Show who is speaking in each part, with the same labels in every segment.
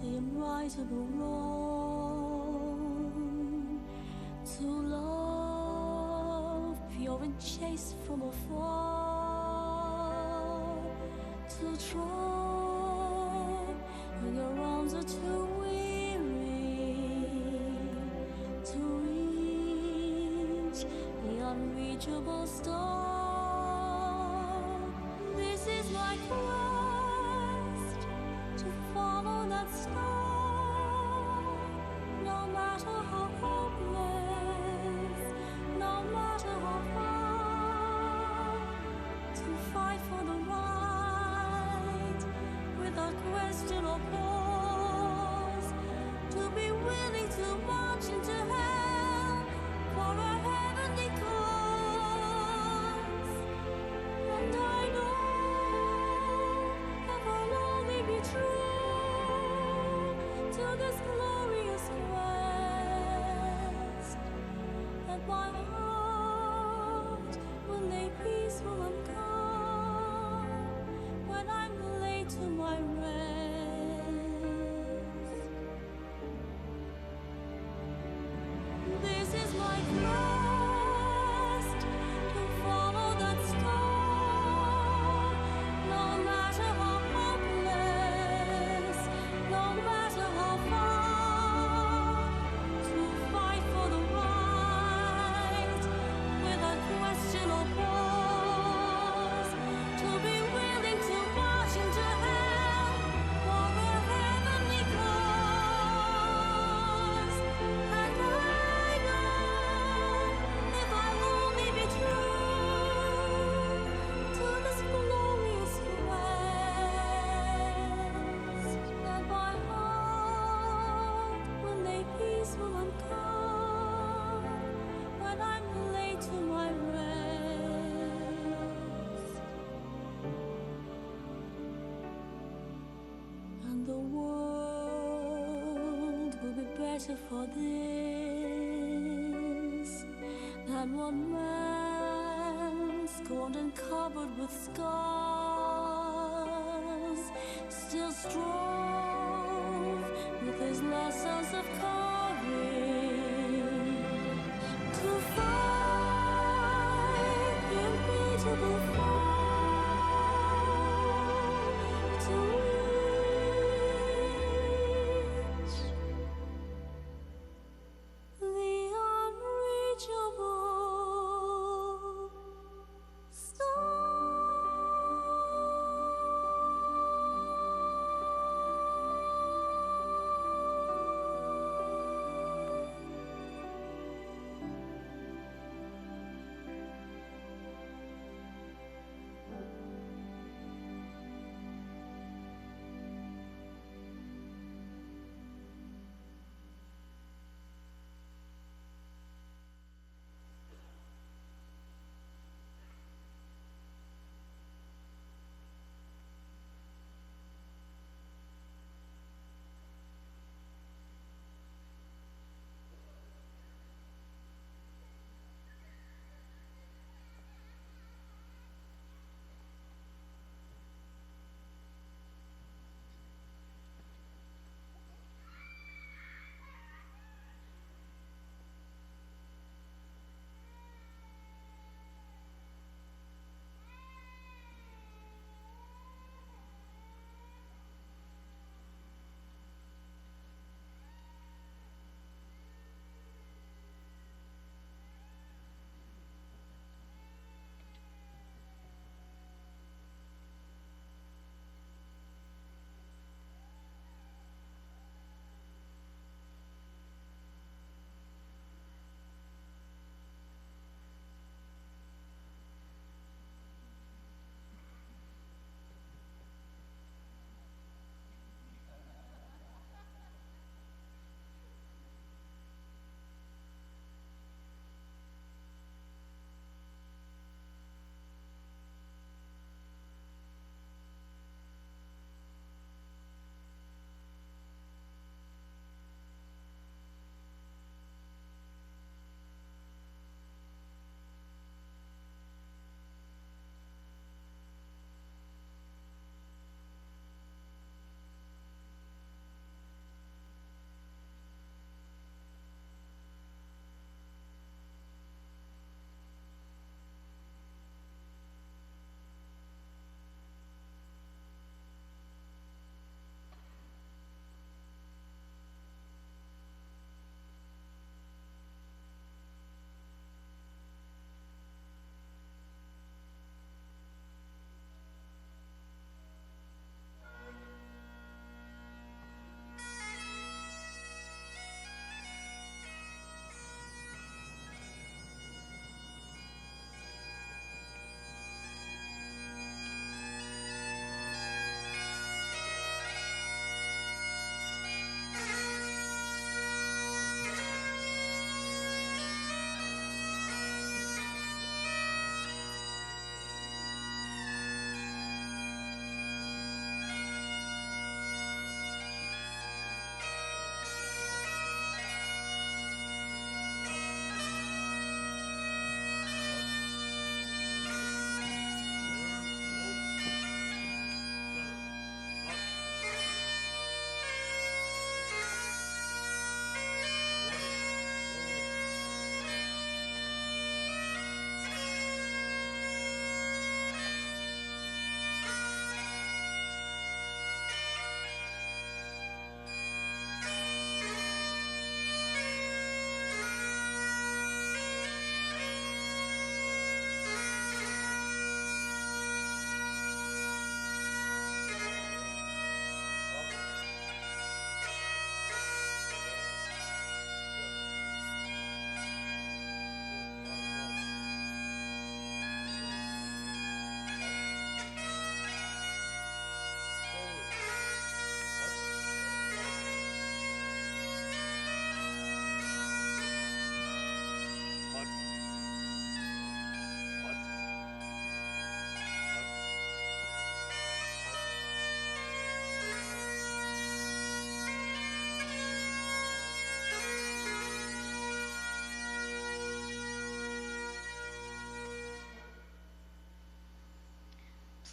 Speaker 1: the unrightable wrong, to love pure and chaste from afar, to try when your arms are too weary to reach the unreachable star. This is my quest, to follow that star, no matter how hopeless, no matter how far, to fight for the right without question or pause, to be willing to march into hell for a heavenly cause. And I know if I'll only be true to this glorious quest, that my heart will lay peaceful and calm when I'm laid to my rest. This is my quest, to follow that star, no matter how hopeless, no matter how far, to fight for the right without question or pause, to be willing to march into hell for a heavenly cause. And I know if I'll only be true to this glorious quest, that my heart will lay peaceful and calm when I'm laid to my rest. And the world will be better for this than one man scorned and covered with scars, still strove with his lessons of courage to fight the unbeatable fight, to reach the unreachable star.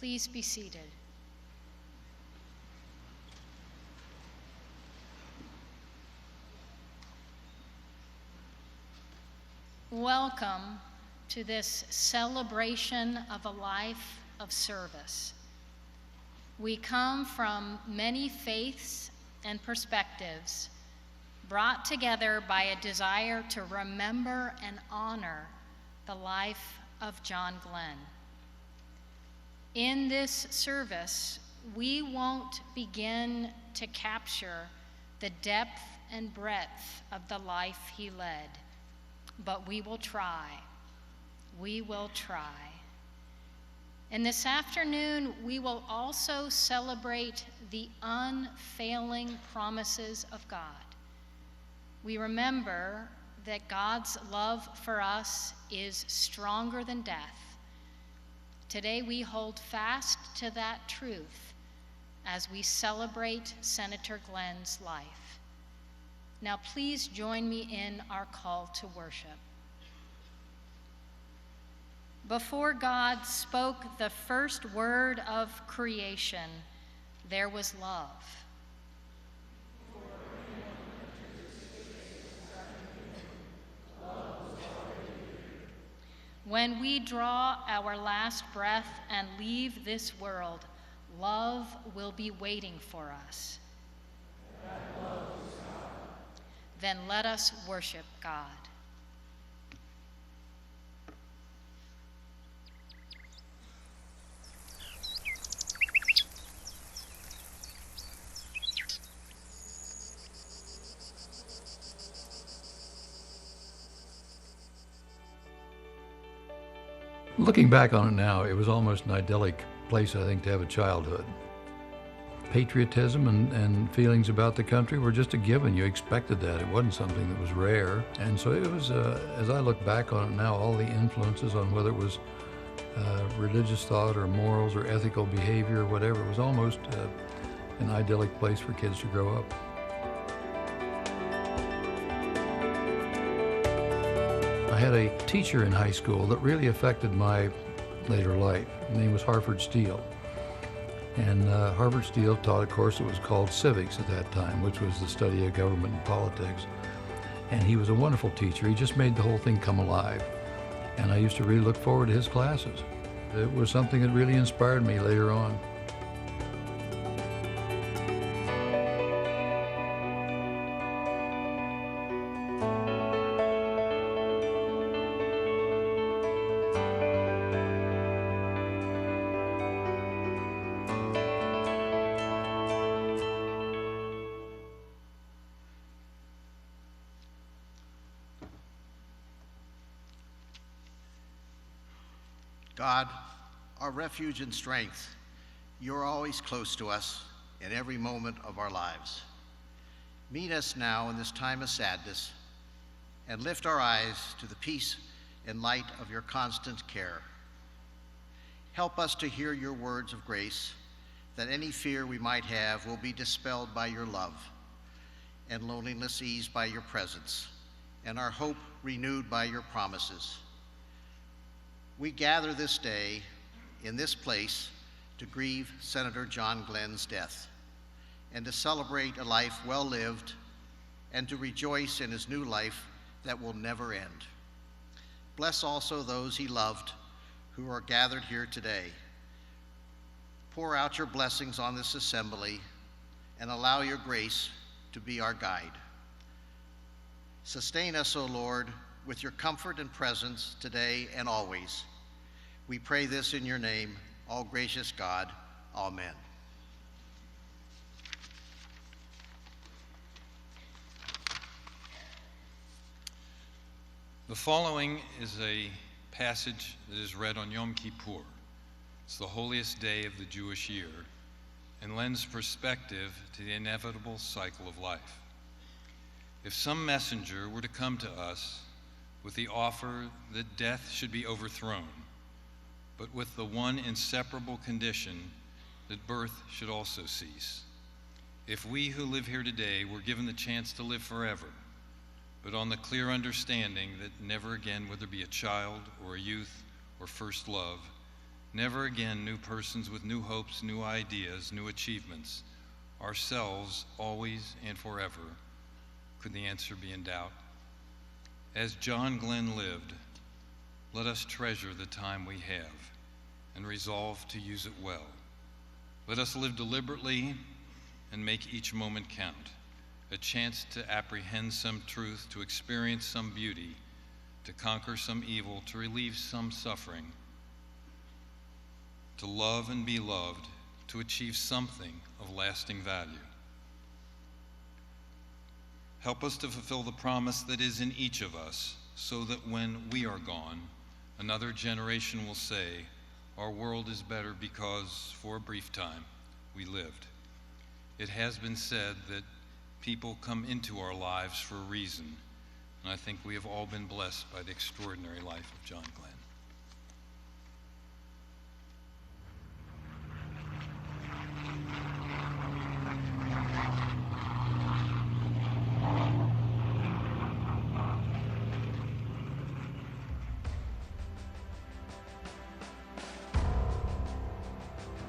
Speaker 2: Please be seated. Welcome to this celebration of a life of service. We come from many faiths and perspectives, brought together by a desire to remember and honor the life of John Glenn. In this service, we won't begin to capture the depth and breadth of the life he led, but we will try. We will try. And this afternoon, we will also celebrate the unfailing promises of God. We remember that God's love for us is stronger than death. Today, we hold fast to that truth as we celebrate Senator Glenn's life. Now, please join me in our call to worship. Before God spoke the first word of creation, there was love. When we draw our last breath and leave this world, love will be waiting for us. Then let us worship God.
Speaker 3: Looking back on it now, it was almost an idyllic place, I think, to have a childhood. Patriotism and feelings about the country were just a given. You expected that. It wasn't something that was rare. And so it was, as I look back on it now, all the influences on whether it was religious thought or morals or ethical behavior or whatever, it was almost an idyllic place for kids to grow up. I had a teacher in high school that really affected my later life. His name was Harford Steele. And Harvard Steele taught a course that was called civics at that time, which was the study of government and politics. And he was a wonderful teacher. He just made the whole thing come alive. And I used to really look forward to his classes. It was something that really inspired me later on.
Speaker 4: God, our refuge and strength, you're always close to us in every moment of our lives. Meet us now in this time of sadness and lift our eyes to the peace and light of your constant care. Help us to hear your words of grace, that any fear we might have will be dispelled by your love, and loneliness eased by your presence, and our hope renewed by your promises. We gather this day in this place to grieve Senator John Glenn's death and to celebrate a life well lived and to rejoice in his new life that will never end. Bless also those he loved who are gathered here today. Pour out your blessings on this assembly and allow your grace to be our guide. Sustain us, O Lord, with your comfort and presence today and always. We pray this in your name, all gracious God. Amen.
Speaker 5: The following is a passage that is read on Yom Kippur. It's the holiest day of the Jewish year and lends perspective to the inevitable cycle of life. If some messenger were to come to us with the offer that death should be overthrown, but with the one inseparable condition that birth should also cease, if we who live here today were given the chance to live forever, but on the clear understanding that never again would there be a child or a youth or first love, Never again new persons with new hopes, new ideas, new achievements. Ourselves, always and forever. Could the answer be in doubt? As John Glenn lived, let us treasure the time we have and resolve to use it well. Let us live deliberately and make each moment count, a chance to apprehend some truth, to experience some beauty, to conquer some evil, to relieve some suffering, to love and be loved, to achieve something of lasting value. Help us to fulfill the promise that is in each of us, so that when we are gone, another generation will say, our world is better because, for a brief time, we lived. It has been said that people come into our lives for a reason, and I think we have all been blessed by the extraordinary life of John Glenn.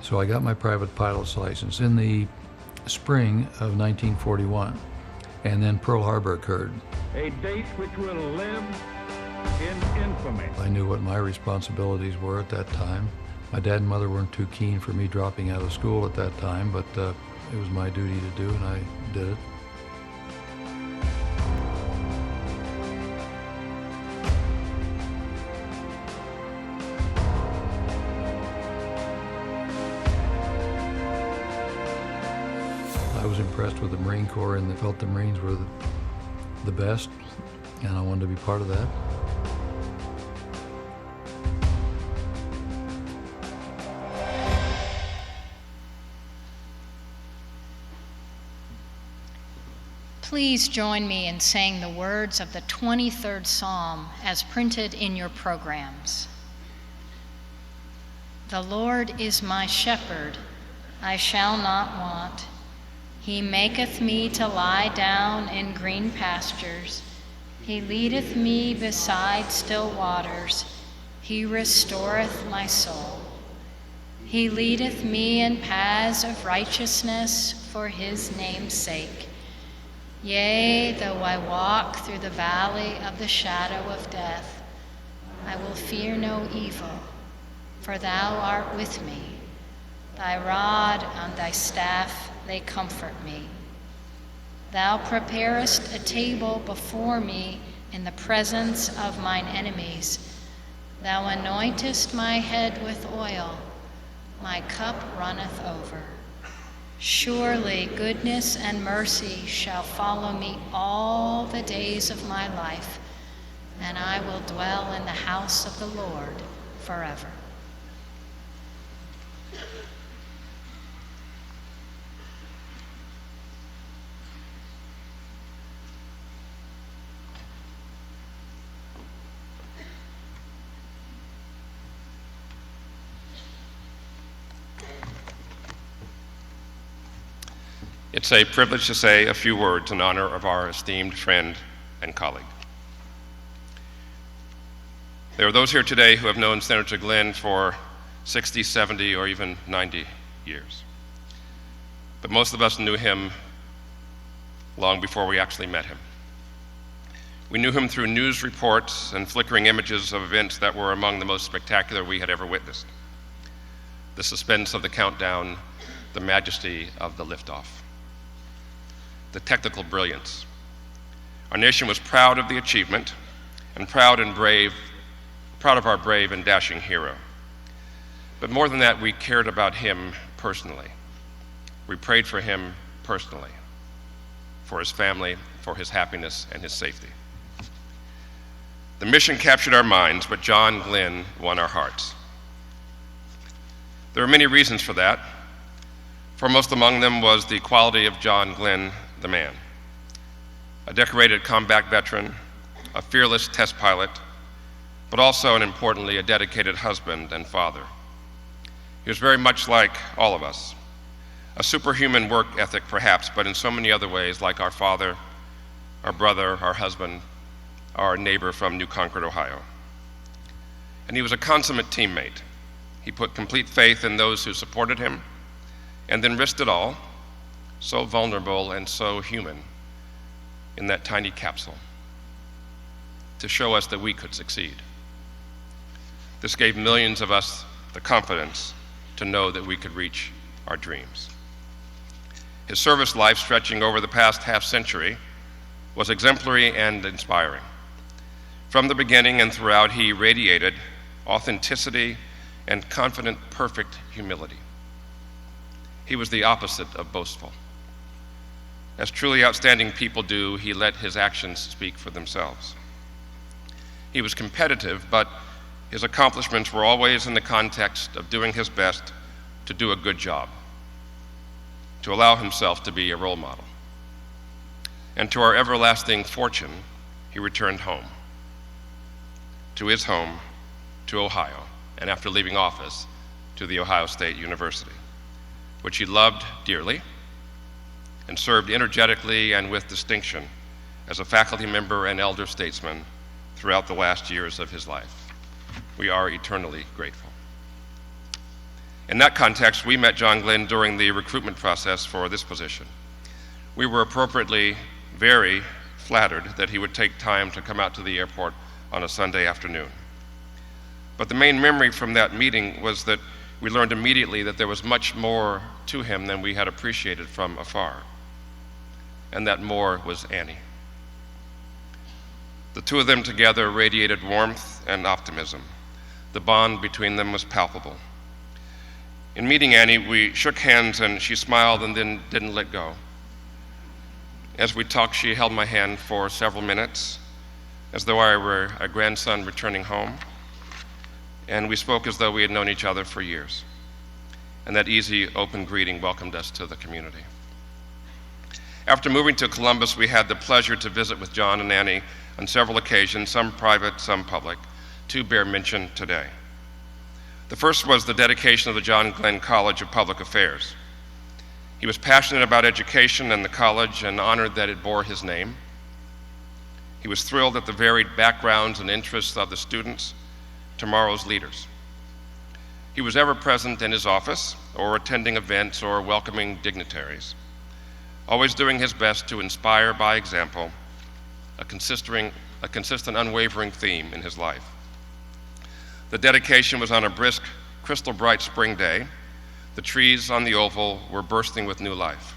Speaker 3: So I got my private pilot's license in the spring of 1941, and then Pearl Harbor occurred.
Speaker 6: A date which will live in infamy.
Speaker 3: I knew what my responsibilities were at that time. My dad and mother weren't too keen for me dropping out of school at that time, but it was my duty to do, and I did it. I was impressed with the Marine Corps and felt the Marines were the best, and I wanted to be part of that.
Speaker 2: Please join me in saying the words of the 23rd Psalm as printed in your programs. The Lord is my shepherd, I shall not want. He maketh me to lie down in green pastures. He leadeth me beside still waters. He restoreth my soul. He leadeth me in paths of righteousness for his name's sake. Yea, though I walk through the valley of the shadow of death, I will fear no evil, for thou art with me. Thy rod and thy staff, they comfort me. Thou preparest a table before me in the presence of mine enemies. Thou anointest my head with oil, my cup runneth over. Surely goodness and mercy shall follow me all the days of my life, and I will dwell in the house of the Lord forever.
Speaker 7: It's a privilege to say a few words in honor of our esteemed friend and colleague. There are those here today who have known Senator Glenn for 60, 70, or even 90 years. But most of us knew him long before we actually met him. We knew him through news reports and flickering images of events that were among the most spectacular we had ever witnessed. The suspense of the countdown, the majesty of the liftoff, the technical brilliance. Our nation was proud of the achievement and proud of our brave and dashing hero. But more than that, we cared about him personally. We prayed for him personally, for his family, for his happiness and his safety. The mission captured our minds, but John Glenn won our hearts. There are many reasons for that. Foremost among them was the quality of John Glenn, the man. A decorated combat veteran, a fearless test pilot, but also, and importantly, a dedicated husband and father. He was very much like all of us. A superhuman work ethic, perhaps, but in so many other ways, like our father, our brother, our husband, our neighbor from New Concord, Ohio. And he was a consummate teammate. He put complete faith in those who supported him, and then risked it all, so vulnerable and so human, in that tiny capsule, to show us that we could succeed. This gave millions of us the confidence to know that we could reach our dreams. His service life, stretching over the past half-century, was exemplary and inspiring. From the beginning and throughout, he radiated authenticity and confident, perfect humility. He was the opposite of boastful. As truly outstanding people do, he let his actions speak for themselves. He was competitive, but his accomplishments were always in the context of doing his best to do a good job, to allow himself to be a role model. And to our everlasting fortune, he returned home, to his home, to Ohio, and after leaving office, to the Ohio State University, which he loved dearly and served energetically and with distinction as a faculty member and elder statesman throughout the last years of his life. We are eternally grateful. In that context, we met John Glenn during the recruitment process for this position. We were appropriately very flattered that he would take time to come out to the airport on a Sunday afternoon. But the main memory from that meeting was that we learned immediately that there was much more to him than we had appreciated from afar. And that more was Annie. The two of them together radiated warmth and optimism. The bond between them was palpable. In meeting Annie, we shook hands and she smiled and then didn't let go. As we talked, she held my hand for several minutes, as though I were a grandson returning home, and we spoke as though we had known each other for years. And that easy, open greeting welcomed us to the community. After moving to Columbus, we had the pleasure to visit with John and Annie on several occasions, some private, some public. Two bear mention today. The first was the dedication of the John Glenn College of Public Affairs. He was passionate about education and the college and honored that it bore his name. He was thrilled at the varied backgrounds and interests of the students, tomorrow's leaders. He was ever present in his office or attending events or welcoming dignitaries, always doing his best to inspire by example, a consistent, unwavering theme in his life. The dedication was on a brisk, crystal bright spring day. The trees on the oval were bursting with new life.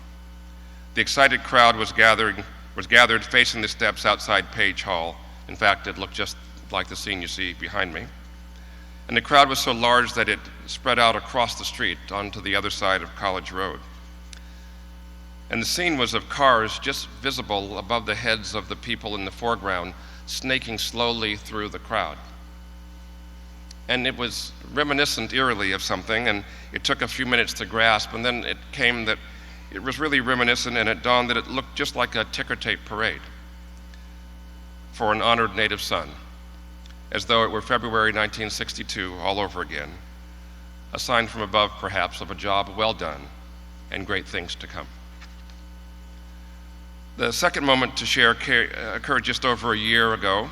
Speaker 7: The excited crowd was gathered facing the steps outside Page Hall. In fact, it looked just like the scene you see behind me. And the crowd was so large that it spread out across the street onto the other side of College Road. And the scene was of cars just visible above the heads of the people in the foreground, snaking slowly through the crowd. And it was reminiscent eerily of something, and it took a few minutes to grasp, and then it came that it was really reminiscent, and it dawned that it looked just like a ticker tape parade for an honored native son, as though it were February 1962 all over again, a sign from above perhaps of a job well done and great things to come. The second moment to share occurred just over a year ago,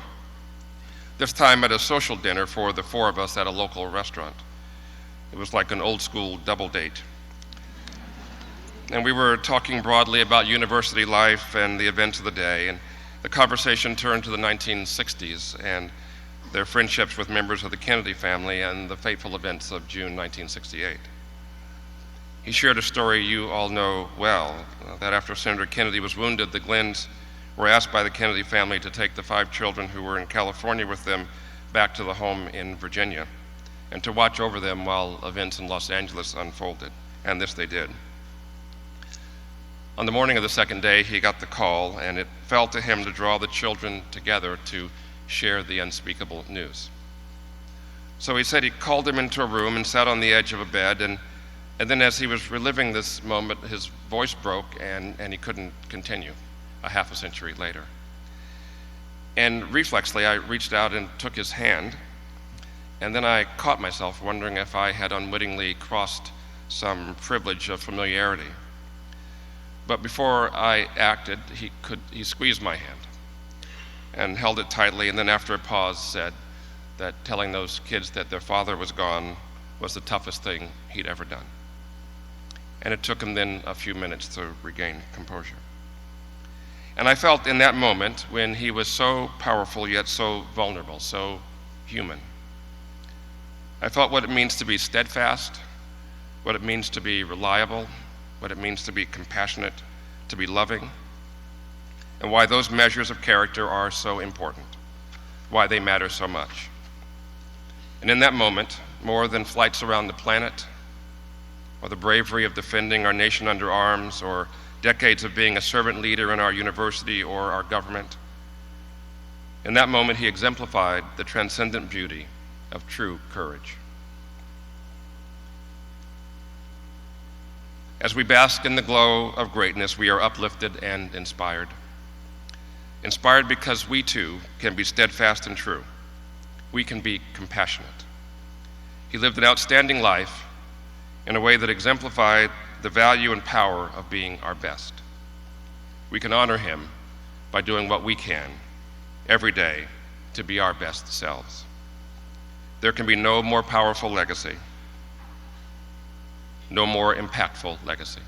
Speaker 7: this time at a social dinner for the four of us at a local restaurant. It was like an old school double date. And we were talking broadly about university life and the events of the day, and the conversation turned to the 1960s and their friendships with members of the Kennedy family and the fateful events of June 1968. He shared a story you all know well, that after Senator Kennedy was wounded, the Glenns were asked by the Kennedy family to take the 5 children who were in California with them back to the home in Virginia and to watch over them while events in Los Angeles unfolded, and this they did. On the morning of the second day, he got the call, and it fell to him to draw the children together to share the unspeakable news. So he said he called them into a room and sat on the edge of a bed, and then as he was reliving this moment, his voice broke and he couldn't continue a half a century later. And reflexly, I reached out and took his hand, and then I caught myself wondering if I had unwittingly crossed some privilege of familiarity. But before I acted, he squeezed my hand and held it tightly, and then after a pause said that telling those kids that their father was gone was the toughest thing he'd ever done. And it took him then a few minutes to regain composure. And I felt in that moment, when he was so powerful yet so vulnerable, so human, I felt what it means to be steadfast, what it means to be reliable, what it means to be compassionate, to be loving, and why those measures of character are so important, why they matter so much. And in that moment, more than flights around the planet, or the bravery of defending our nation under arms, or decades of being a servant leader in our university or our government, in that moment he exemplified the transcendent beauty of true courage. As we bask in the glow of greatness, we are uplifted and inspired. Inspired because we too can be steadfast and true. We can be compassionate. He lived an outstanding life in a way that exemplified the value and power of being our best. We can honor him by doing what we can every day to be our best selves. There can be no more powerful legacy, no more impactful legacy.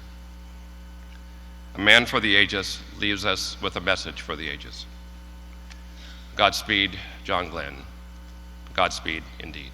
Speaker 7: A man for the ages leaves us with a message for the ages. Godspeed, John Glenn. Godspeed indeed.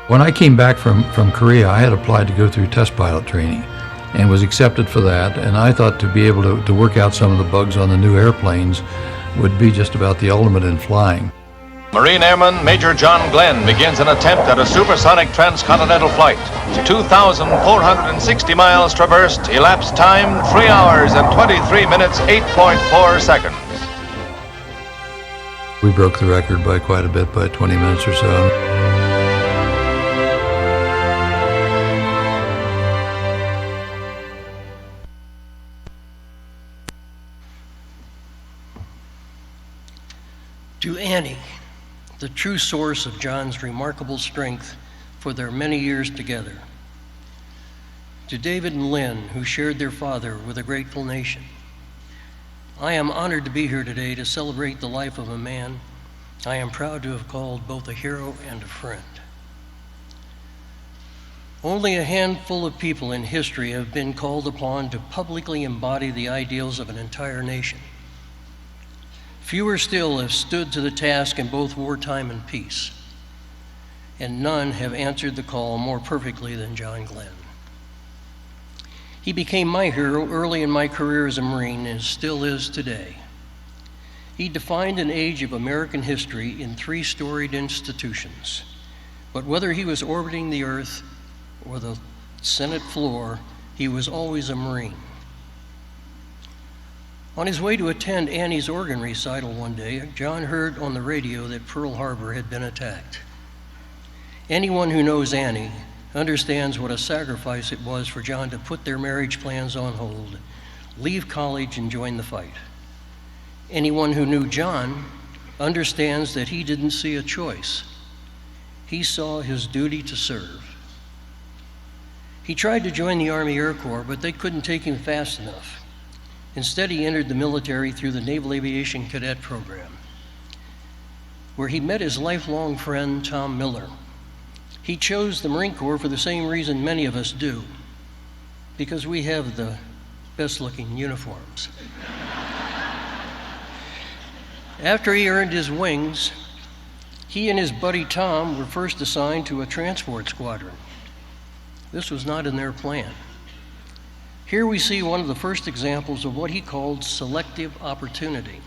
Speaker 3: When I came back from Korea, I had applied to go through test pilot training and was accepted for that. And I thought to be able to work out some of the bugs on the new airplanes would be just about the ultimate in flying.
Speaker 8: Marine Airman Major John Glenn begins an attempt at a supersonic transcontinental flight. 2,460 miles traversed, elapsed time 3 hours and 23 minutes, 8.4 seconds.
Speaker 3: We broke the record by quite a bit, by 20 minutes or so.
Speaker 9: To Annie, the true source of John's remarkable strength for their many years together. To David and Lynn, who shared their father with a grateful nation. I am honored to be here today to celebrate the life of a man I am proud to have called both a hero and a friend. Only a handful of people in history have been called upon to publicly embody the ideals of an entire nation. Fewer still have stood to the task in both wartime and peace, and none have answered the call more perfectly than John Glenn. He became my hero early in my career as a Marine and still is today. He defined an age of American history in 3 storied institutions, but whether he was orbiting the Earth or the Senate floor, he was always a Marine. On his way to attend Annie's organ recital one day, John heard on the radio that Pearl Harbor had been attacked. Anyone who knows Annie understands what a sacrifice it was for John to put their marriage plans on hold, leave college, and join the fight. Anyone who knew John understands that he didn't see a choice. He saw his duty to serve. He tried to join the Army Air Corps, but they couldn't take him fast enough. Instead, he entered the military through the Naval Aviation Cadet Program, where he met his lifelong friend, Tom Miller. He chose the Marine Corps for the same reason many of us do, because we have the best-looking uniforms. After he earned his wings, he and his buddy Tom were first assigned to a transport squadron. This was not in their plan. Here we see one of the first examples of what he called selective opportunity.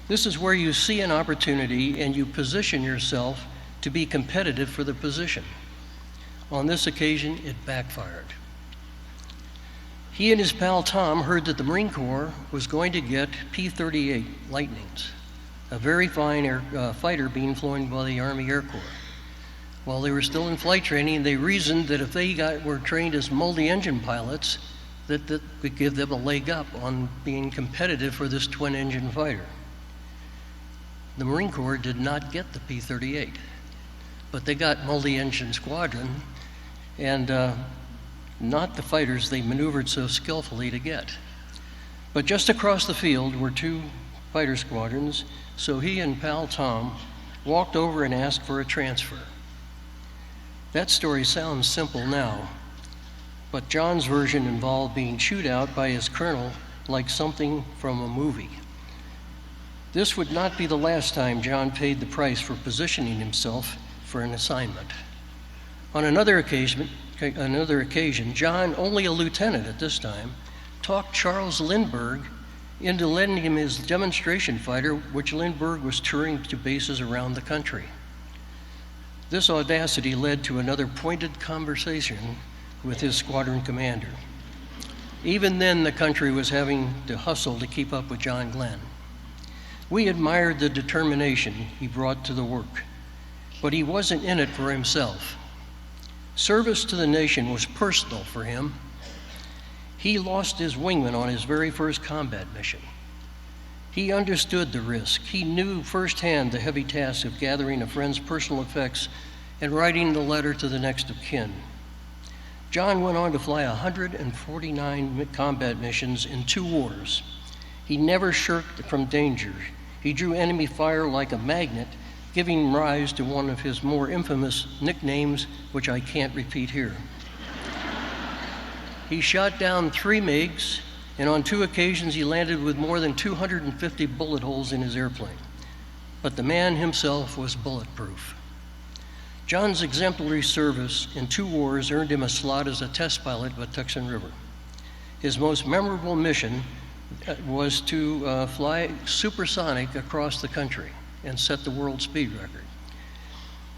Speaker 9: This is where you see an opportunity and you position yourself to be competitive for the position. On this occasion, it backfired. He and his pal Tom heard that the Marine Corps was going to get P-38 Lightnings, a very fine fighter being flown by the Army Air Corps. While they were still in flight training, they reasoned that if they were trained as multi-engine pilots, that would give them a leg up on being competitive for this twin-engine fighter. The Marine Corps did not get the P-38, but they got multi-engine squadron, and not the fighters they maneuvered so skillfully to get. But just across the field were two fighter squadrons, so he and pal Tom walked over and asked for a transfer. That story sounds simple now, but John's version involved being chewed out by his colonel like something from a movie. This would not be the last time John paid the price for positioning himself for an assignment. On another occasion, John, only a lieutenant at this time, talked Charles Lindbergh into lending him his demonstration fighter, which Lindbergh was touring to bases around the country. This audacity led to another pointed conversation with his squadron commander. Even then, the country was having to hustle to keep up with John Glenn. We admired the determination he brought to the work, but he wasn't in it for himself. Service to the nation was personal for him. He lost his wingman on his very first combat mission. He understood the risk. He knew firsthand the heavy task of gathering a friend's personal effects and writing the letter to the next of kin. John went on to fly 149 combat missions in 2 wars. He never shirked from danger. He drew enemy fire like a magnet, giving rise to one of his more infamous nicknames, which I can't repeat here. He shot down 3 MiGs, and on 2 occasions he landed with more than 250 bullet holes in his airplane. But the man himself was bulletproof. John's exemplary service in 2 wars earned him a slot as a test pilot at Tucson River. His most memorable mission was to fly supersonic across the country and set the world speed record.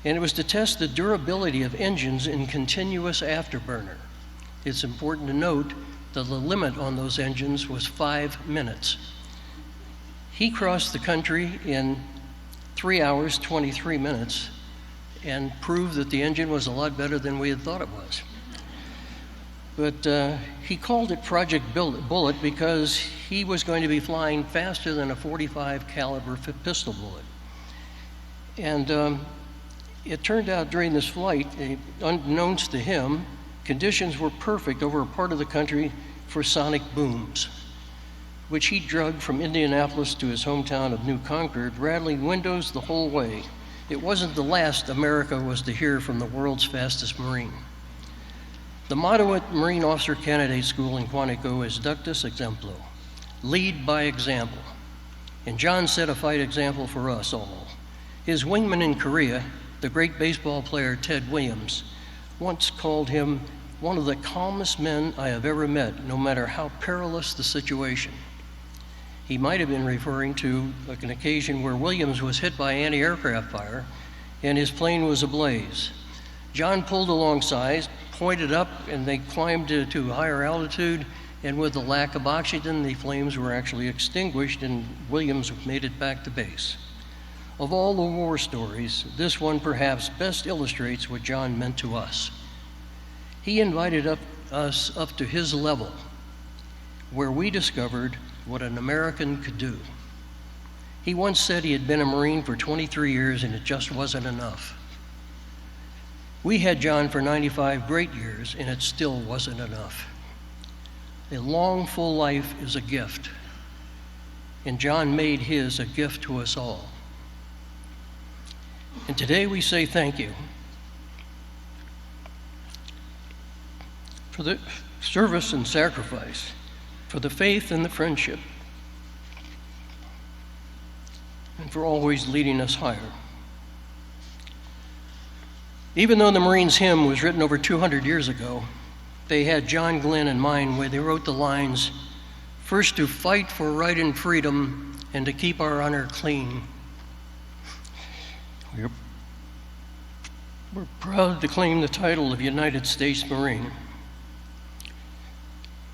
Speaker 9: And it was to test the durability of engines in continuous afterburner. It's important to note that the limit on those engines was 5 minutes. He crossed the country in 3 hours, 23 minutes, and proved that the engine was a lot better than we had thought it was. But he called it Project Bullet because he was going to be flying faster than a .45 caliber pistol bullet. And it turned out during this flight, unbeknownst to him, conditions were perfect over a part of the country for sonic booms, which he drug from Indianapolis to his hometown of New Concord, rattling windows the whole way. It wasn't the last America was to hear from the world's fastest Marine. The motto at Marine Officer Candidate School in Quantico is Ductus Exemplo, lead by example. And John set a fight example for us all. His wingman in Korea, the great baseball player Ted Williams, once called him one of the calmest men I have ever met, no matter how perilous the situation. He might have been referring to an occasion where Williams was hit by anti-aircraft fire and his plane was ablaze. John pulled alongside, pointed up, and they climbed to a higher altitude, and with the lack of oxygen, the flames were actually extinguished and Williams made it back to base. Of all the war stories, this one perhaps best illustrates what John meant to us. He invited us up to his level, where we discovered what an American could do. He once said he had been a Marine for 23 years and it just wasn't enough. We had John for 95 great years and it still wasn't enough. A long, full life is a gift, and John made his a gift to us all. And today we say thank you for the service and sacrifice, for the faith and the friendship, and for always leading us higher. Even though the Marines' hymn was written over 200 years ago, they had John Glenn in mind when they wrote the lines, "First to fight for right and freedom, and to keep our honor clean. We're proud to claim the title of United States Marine.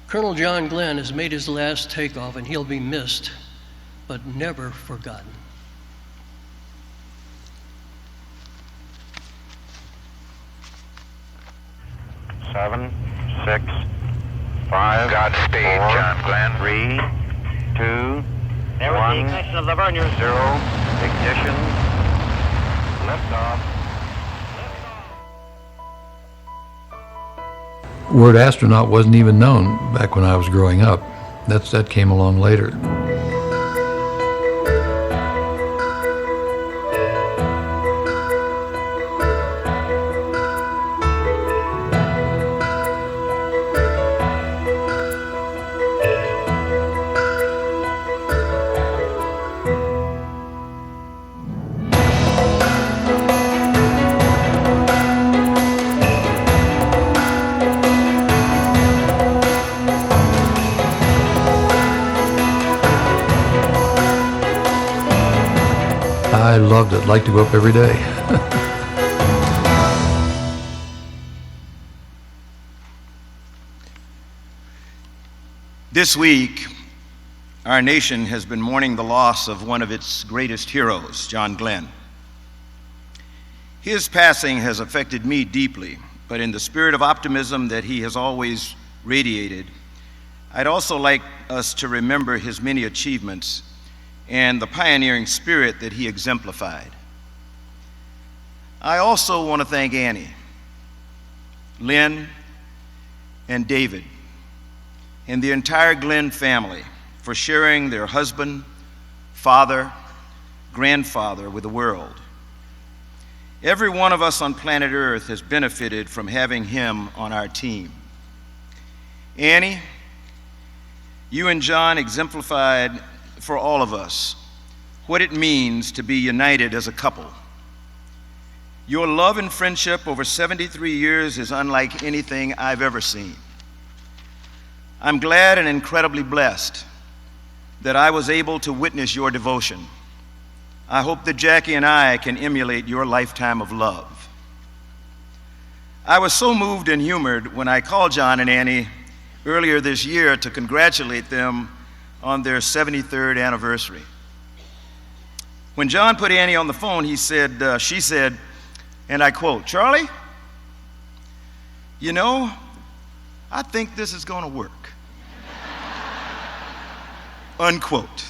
Speaker 9: Colonel John Glenn has made his last takeoff, and he'll be missed, but never forgotten.
Speaker 10: Seven, 6, 5, Godspeed, John Glenn. 3, 2, there 1, the ignition of the verniers. 0, ignition, liftoff.
Speaker 3: Word astronaut wasn't even known back when I was growing up. That came along later. I loved it. Like to go up every day.
Speaker 11: This week, our nation has been mourning the loss of one of its greatest heroes, John Glenn. His passing has affected me deeply, but in the spirit of optimism that he has always radiated, I'd also like us to remember his many achievements and the pioneering spirit that he exemplified. I also want to thank Annie, Lynn, and David, and the entire Glenn family for sharing their husband, father, grandfather with the world. Every one of us on planet Earth has benefited from having him on our team. Annie, you and John exemplified for all of us what it means to be united as a couple. Your love and friendship over 73 years is unlike anything I've ever seen. I'm glad and incredibly blessed that I was able to witness your devotion. I hope that Jackie and I can emulate your lifetime of love. I was so moved and humored when I called John and Annie earlier this year to congratulate them on their 73rd anniversary. When John put Annie on the phone, she said, and I quote, "Charlie, you know, I think this is going to work." Unquote.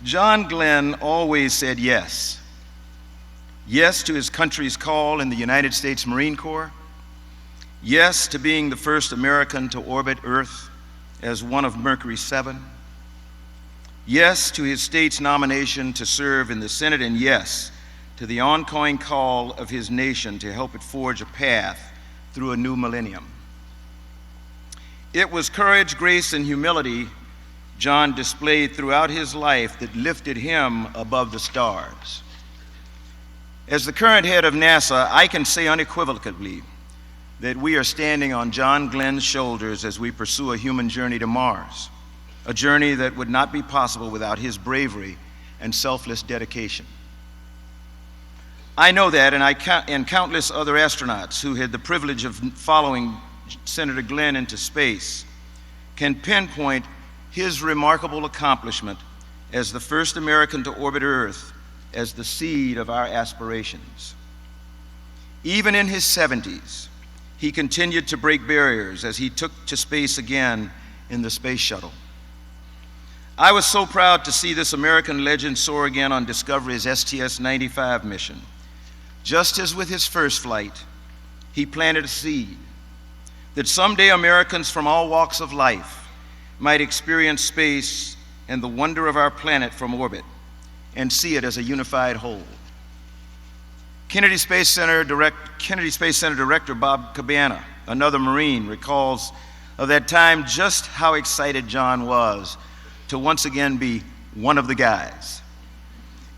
Speaker 11: John Glenn always said yes. Yes to his country's call in the United States Marine Corps. Yes to being the first American to orbit Earth as one of Mercury's 7. Yes to his state's nomination to serve in the Senate, and yes to the ongoing call of his nation to help it forge a path through a new millennium. It was courage, grace, and humility John displayed throughout his life that lifted him above the stars. As the current head of NASA, I can say unequivocally that we are standing on John Glenn's shoulders as we pursue a human journey to Mars, a journey that would not be possible without his bravery and selfless dedication. I know that, and countless other astronauts who had the privilege of following Senator Glenn into space can pinpoint his remarkable accomplishment as the first American to orbit Earth as the seed of our aspirations. Even in his 70s, he continued to break barriers as he took to space again in the space shuttle. I was so proud to see this American legend soar again on Discovery's STS-95 mission. Just as with his first flight, he planted a seed that someday Americans from all walks of life might experience space and the wonder of our planet from orbit and see it as a unified whole. Kennedy Space Center Director Bob Cabana, another Marine, recalls of that time just how excited John was to once again be one of the guys,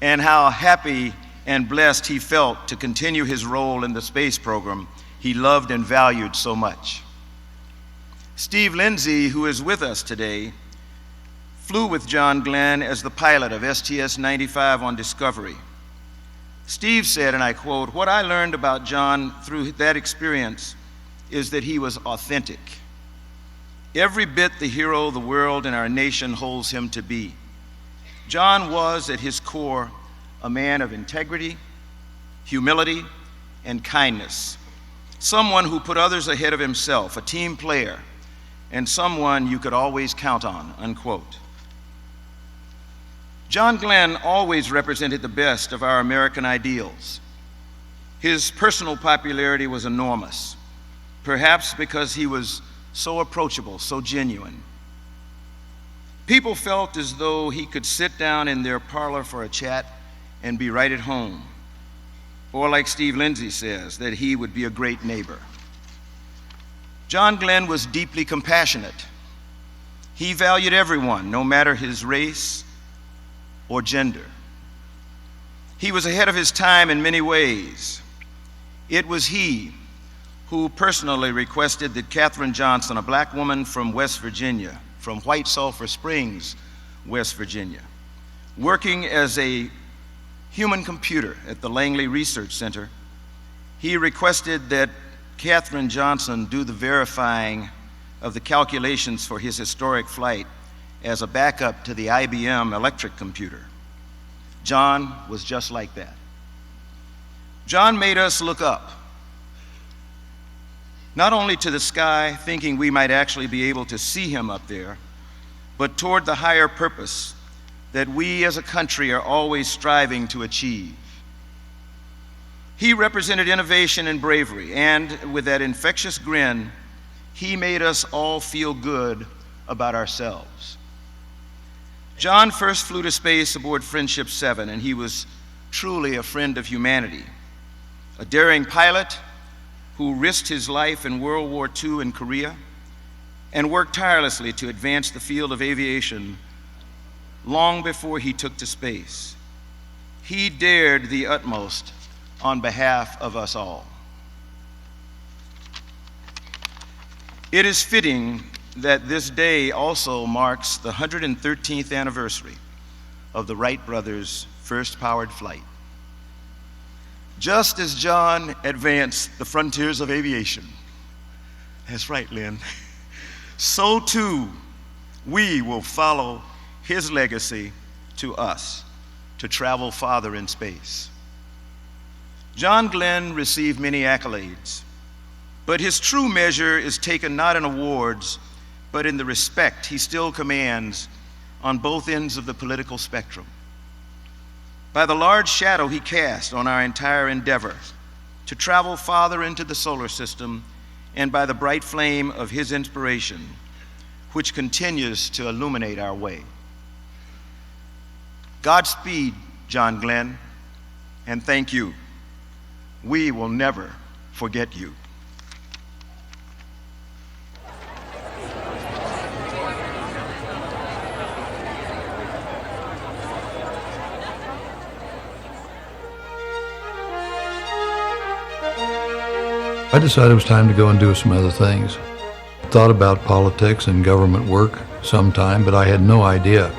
Speaker 11: and how happy and blessed he felt to continue his role in the space program he loved and valued so much. Steve Lindsay, who is with us today, flew with John Glenn as the pilot of STS-95 on Discovery. Steve said, and I quote, "What I learned about John through that experience is that he was authentic. Every bit the hero the world and our nation holds him to be. John was, at his core, a man of integrity, humility, and kindness. Someone who put others ahead of himself, a team player, and someone you could always count on," unquote. John Glenn always represented the best of our American ideals. His personal popularity was enormous, perhaps because he was so approachable, so genuine. People felt as though he could sit down in their parlor for a chat and be right at home. Or like Steve Lindsay says, that he would be a great neighbor. John Glenn was deeply compassionate. He valued everyone, no matter his race or gender. He was ahead of his time in many ways. It was he who personally requested that Katherine Johnson, a black woman from West Virginia, from White Sulphur Springs, West Virginia, working as a human computer at the Langley Research Center, he requested that Katherine Johnson do the verifying of the calculations for his historic flight as a backup to the IBM electric computer. John was just like that. John made us look up, not only to the sky, thinking we might actually be able to see him up there, but toward the higher purpose that we as a country are always striving to achieve. He represented innovation and bravery, and with that infectious grin, he made us all feel good about ourselves. John first flew to space aboard Friendship 7, and he was truly a friend of humanity, a daring pilot who risked his life in World War II in Korea and worked tirelessly to advance the field of aviation long before he took to space. He dared the utmost on behalf of us all. It is fitting that this day also marks the 113th anniversary of the Wright brothers' first powered flight. Just as John advanced the frontiers of aviation, that's right, Lynn, so too we will follow his legacy to us, to travel farther in space. John Glenn received many accolades, but his true measure is taken not in awards, but in the respect he still commands on both ends of the political spectrum. By the large shadow he cast on our entire endeavor to travel farther into the solar system, and by the bright flame of his inspiration, which continues to illuminate our way. Godspeed, John Glenn, and thank you. We will never forget you.
Speaker 3: I decided it was time to go and do some other things. Thought about politics and government work sometime, but I had no idea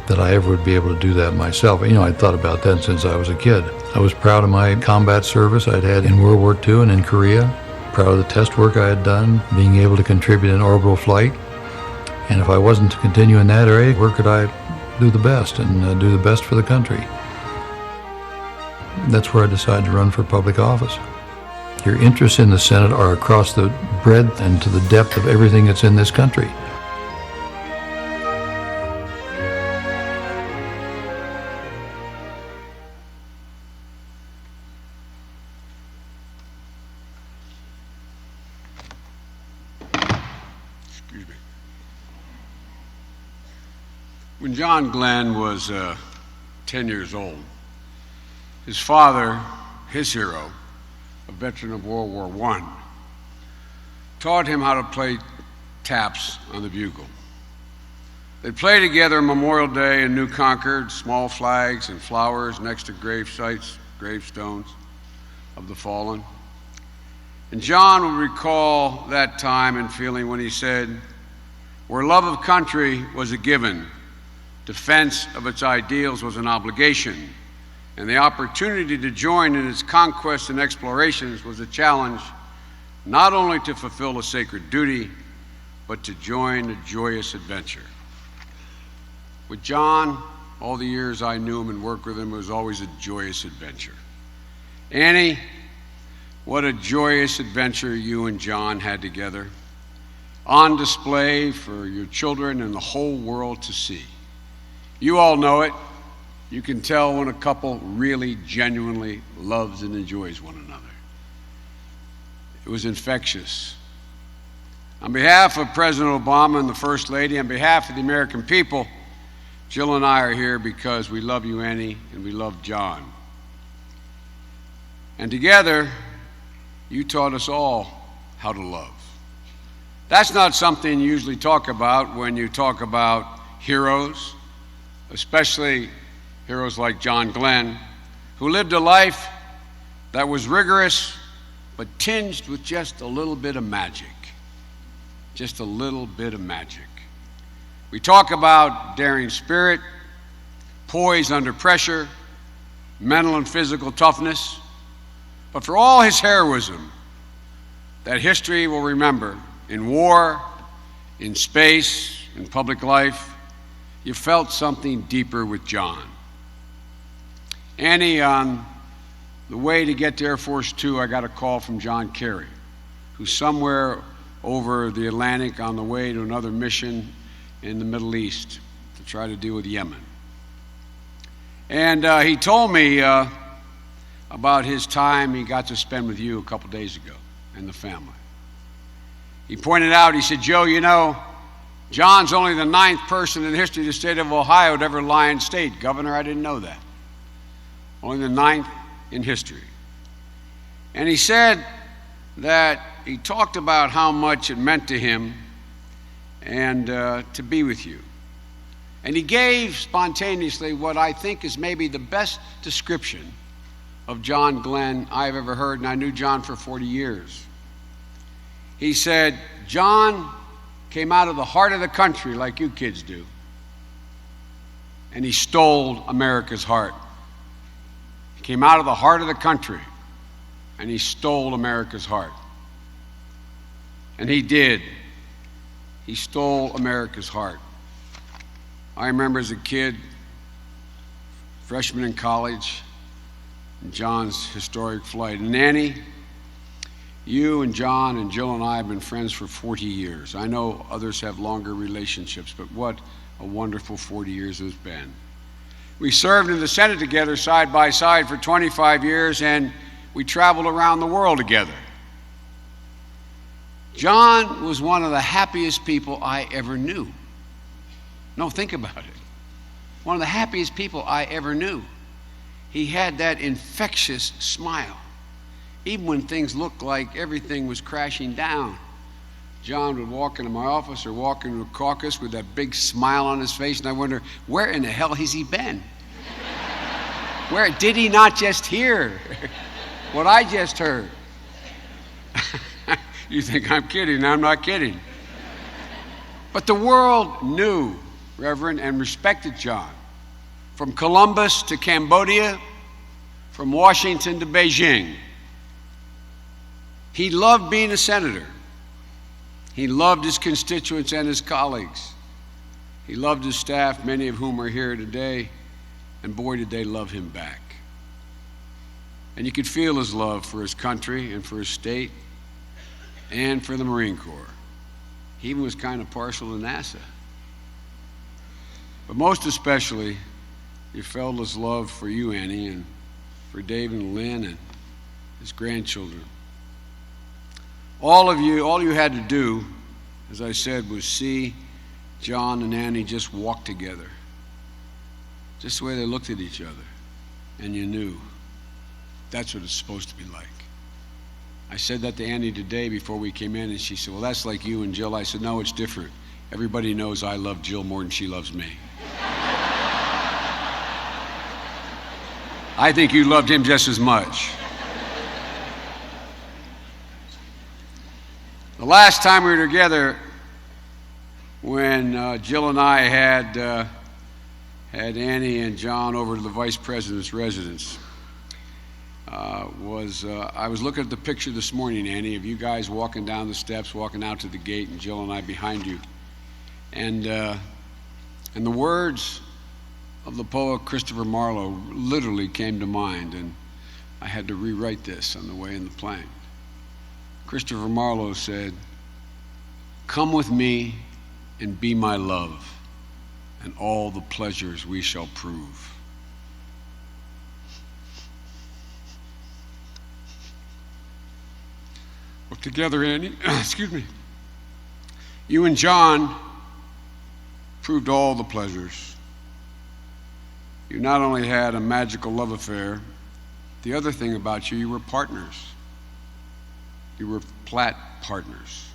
Speaker 3: that I ever would be able to do that myself. You know, I'd thought about that since I was a kid. I was proud of my combat service I'd had in World War II and in Korea, proud of the test work I had done, being able to contribute in orbital flight. And if I wasn't to continue in that area, where could I do the best and do the best for the country? That's where I decided to run for public office. Your interests in the Senate are across the breadth and to the depth of everything that's in this country.
Speaker 12: Excuse me. When John Glenn was 10 years old, his father, his hero, a veteran of World War I, taught him how to play taps on the bugle. They'd play together on Memorial Day in New Concord, small flags and flowers next to grave sites, gravestones of the fallen. And John would recall that time and feeling when he said, where love of country was a given, Defense of its ideals was an obligation, and the opportunity to join in its conquests and explorations was a challenge, not only to fulfill a sacred duty, but to join a joyous adventure. With John, all the years I knew him and worked with him, it was always a joyous adventure. Annie, what a joyous adventure you and John had together, on display for your children and the whole world to see. You all know it. You can tell when a couple really genuinely loves and enjoys one another. It was infectious. On behalf of President Obama and the First Lady, on behalf of the American people, Jill and I are here because we love you, Annie, and we love John. And together, you taught us all how to love. That's not something you usually talk about when you talk about heroes, especially heroes like John Glenn, who lived a life that was rigorous but tinged with just a little bit of magic. Just a little bit of magic. We talk about daring spirit, poise under pressure, mental and physical toughness, but for all his heroism that history will remember, in war, in space, in public life, you felt something deeper with John. Annie, on the way to get to Air Force Two, I got a call from John Kerry, who's somewhere over the Atlantic on the way to another mission in the Middle East to try to deal with Yemen. And he told me about his time he got to spend with you a couple days ago and the family. He pointed out, he said, Joe, you know, John's only the 9th person in the history of the state of Ohio to ever lie in state. Governor, I didn't know that. Only the 9th in history. And he said that he talked about how much it meant to him and to be with you. And he gave spontaneously what I think is maybe the best description of John Glenn I've ever heard, and I knew John for 40 years. He said, John came out of the heart of the country like you kids do, and he stole America's heart. He came out of the heart of the country, and he stole America's heart. And he did. He stole America's heart. I remember as a kid, freshman in college, John's historic flight. And Annie, you and John and Jill and I have been friends for 40 years. I know others have longer relationships, but what a wonderful 40 years it's been. We served in the Senate together side by side for 25 years, and we traveled around the world together. John was one of the happiest people I ever knew. No, think about it. One of the happiest people I ever knew. He had that infectious smile. Even when things looked like everything was crashing down, John would walk into my office or walk into a caucus with that big smile on his face, and I wonder, where in the hell has he been? Where did he not just hear what I just heard? You think I'm kidding? I'm not kidding. But the world knew, Reverend, and respected John. From Columbus to Cambodia, from Washington to Beijing. He loved being a senator. He loved his constituents and his colleagues. He loved his staff, many of whom are here today, and boy, did they love him back. And you could feel his love for his country and for his state and for the Marine Corps. He even was kind of partial to NASA. But most especially, you felt his love for you, Annie, and for Dave and Lynn and his grandchildren. All you had to do, as I said, was see John and Annie just walk together. Just the way they looked at each other. And you knew that's what it's supposed to be like. I said that to Annie today before we came in, and she said, well, that's like you and Jill. I said, no, it's different. Everybody knows I love Jill more than she loves me. I think you loved him just as much. The last time we were together, when Jill and I had had Annie and John over to the vice president's residence. I was looking at the picture this morning, Annie, of you guys walking down the steps, walking out to the gate, and Jill and I behind you. And the words of the poet Christopher Marlowe literally came to mind, and I had to rewrite this on the way in the plane. Christopher Marlowe said, "Come with me and be my love, and all the pleasures we shall prove." Well, together, Annie, excuse me, you and John proved all the pleasures. You not only had a magical love affair, the other thing about you, you were partners. You were Platt partners.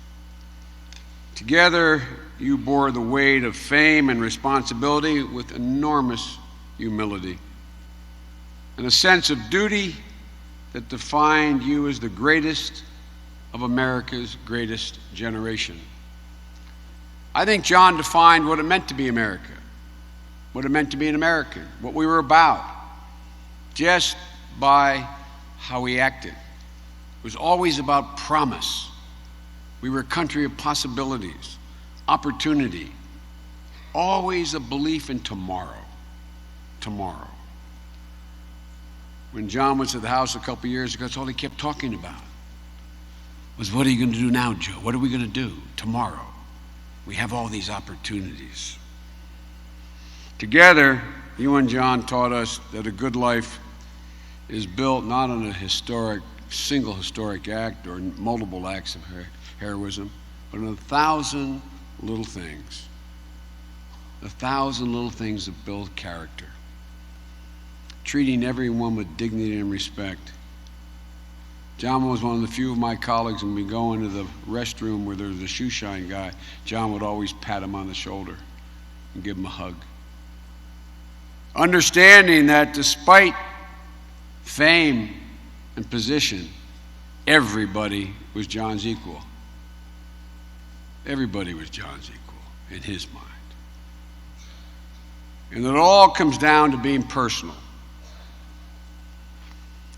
Speaker 12: Together, you bore the weight of fame and responsibility with enormous humility and a sense of duty that defined you as the greatest of America's greatest generation. I think John defined what it meant to be America, what it meant to be an American, what we were about, just by how he acted. It was always about promise. We were a country of possibilities, opportunity, always a belief in tomorrow. Tomorrow. When John was at the house a couple years ago, that's all he kept talking about. Was, what are you going to do now, Joe? What are we going to do tomorrow? We have all these opportunities. Together, you and John taught us that a good life is built not on a single historic act or multiple acts of heroism, but on 1,000 little things. 1,000 little things that build character. Treating everyone with dignity and respect. John was one of the few of my colleagues, when we go into the restroom where there's a shoe shine guy, John would always pat him on the shoulder and give him a hug. Understanding that despite fame and position, everybody was John's equal. Everybody was John's equal in his mind. And it all comes down to being personal.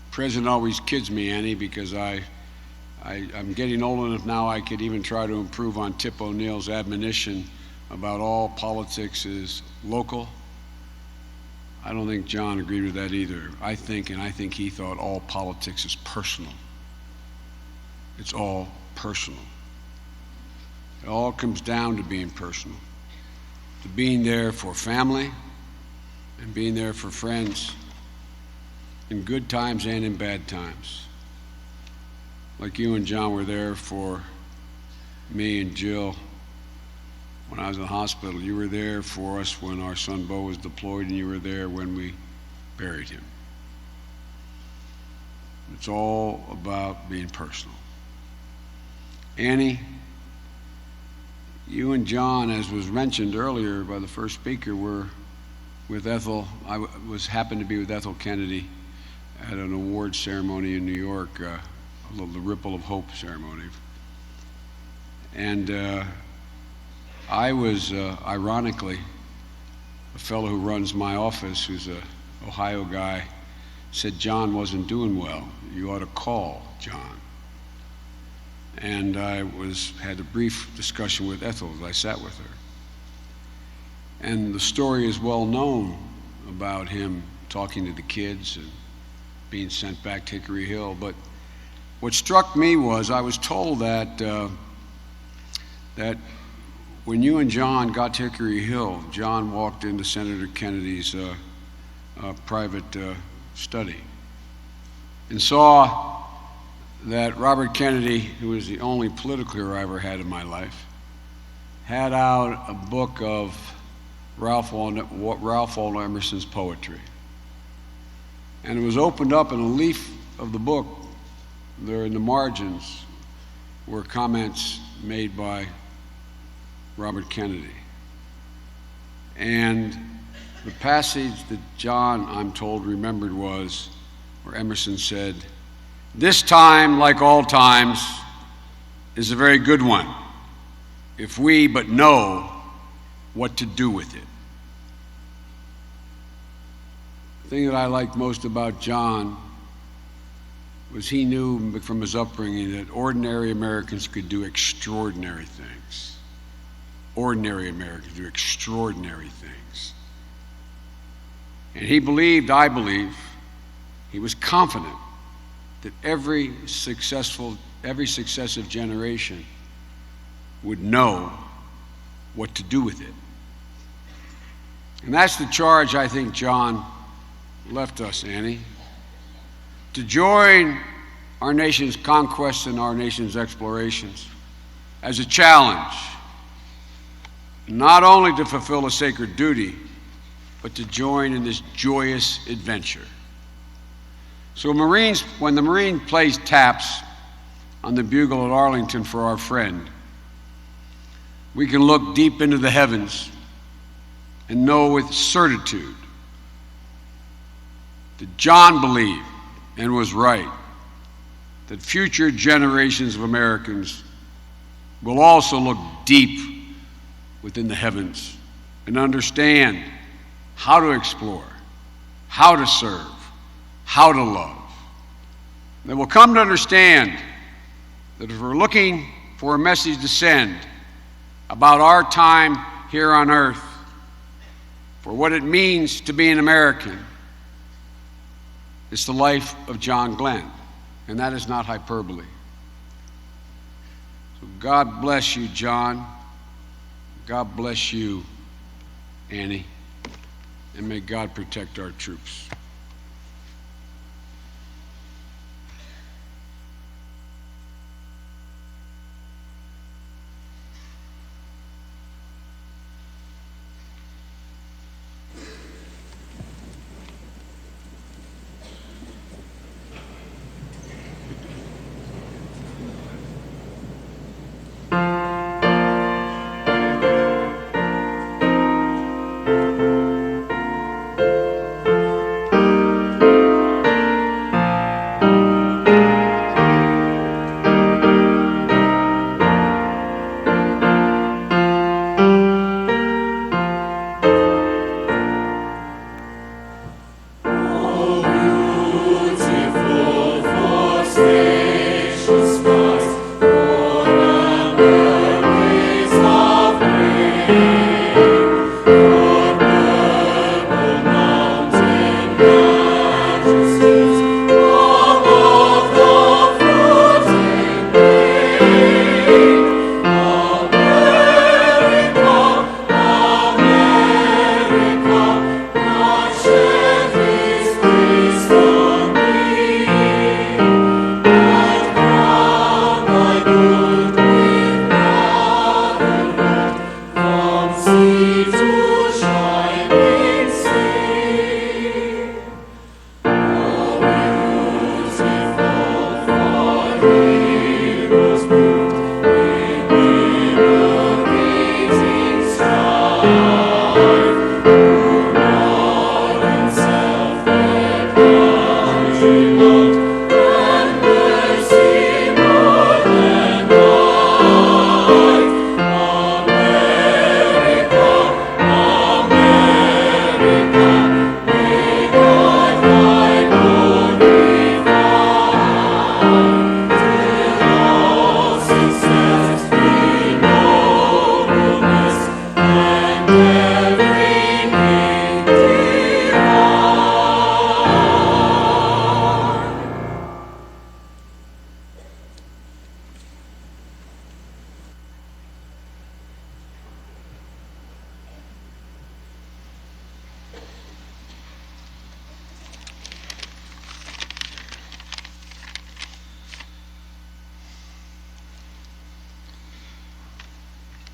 Speaker 12: The president always kids me, Annie, because I'm getting old enough now I could even try to improve on Tip O'Neill's admonition about all politics is local. I don't think John agreed with that either. I think he thought all politics is personal. It's all personal. It all comes down to being personal, to being there for family and being there for friends in good times and in bad times. Like you and John were there for me and Jill when I was in the hospital. You were there for us when our son Bo was deployed, and you were there when we buried him. It's all about being personal. Annie, you and John, as was mentioned earlier by the first speaker, were with Ethel. I happened to be with Ethel Kennedy at an awards ceremony in New York, the Ripple of Hope ceremony. And I was, ironically, a fellow who runs my office, who's an Ohio guy, said John wasn't doing well. You ought to call John. And I had a brief discussion with Ethel as I sat with her. And the story is well known about him talking to the kids and being sent back to Hickory Hill. But what struck me was I was told that when you and John got to Hickory Hill, John walked into Senator Kennedy's private study and saw that Robert Kennedy, who was the only political hero I ever had in my life, had out a book of Ralph Waldo Emerson's poetry. And it was opened up, and a leaf of the book, there in the margins, were comments made by Robert Kennedy. And the passage that John, I'm told, remembered was where Emerson said, "This time, like all times, is a very good one, if we but know what to do with it." thing that I liked most about John was he knew from his upbringing that ordinary Americans could do extraordinary things. Ordinary Americans do extraordinary things. And he believed, I believe, he was confident that every successive generation would know what to do with it. And that's the charge I think John left us, Annie. To join our nation's conquests and our nation's explorations as a challenge, not only to fulfill a sacred duty, but to join in this joyous adventure. So when the Marine plays taps on the bugle at Arlington for our friend, we can look deep into the heavens and know with certitude that John believed and was right, that future generations of Americans will also look deep within the heavens and understand how to explore, how to serve, how to love. They will come to understand that if we're looking for a message to send about our time here on earth, for what it means to be an American, it's the life of John Glenn, and that is not hyperbole. So God bless you, John. God bless you, Annie, and may God protect our troops.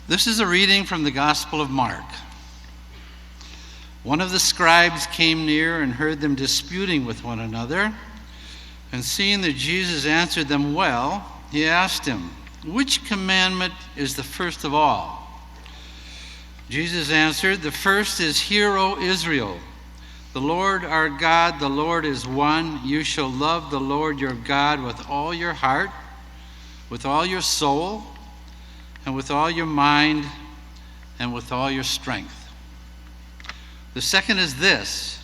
Speaker 13: This is a reading from the Gospel of Mark. One of the scribes came near and heard them disputing with one another. And seeing that Jesus answered them well, he asked him, "Which commandment is the first of all?" Jesus answered, "The first is, 'Hear, O Israel, the Lord our God, the Lord is one. You shall love the Lord your God with all your heart, with all your soul, and with all your mind, and with all your strength. The second is this,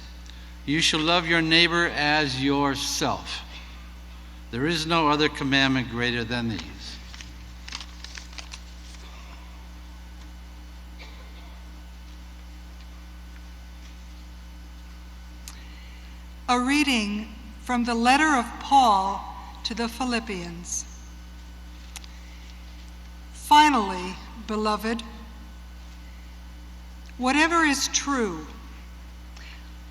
Speaker 13: You shall love your neighbor as yourself. There is no other commandment greater than these.
Speaker 14: A reading from the letter of Paul to the Philippians. Finally, beloved, whatever is true,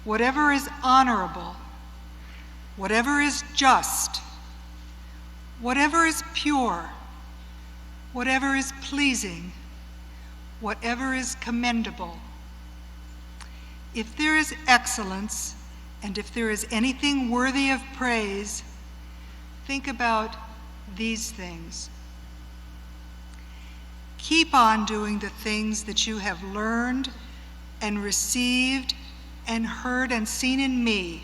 Speaker 14: whatever is honorable, whatever is just, whatever is pure, whatever is pleasing, whatever is commendable, if there is excellence, and if there is anything worthy of praise, think about these things. Keep on doing the things that you have learned and received and heard and seen in me,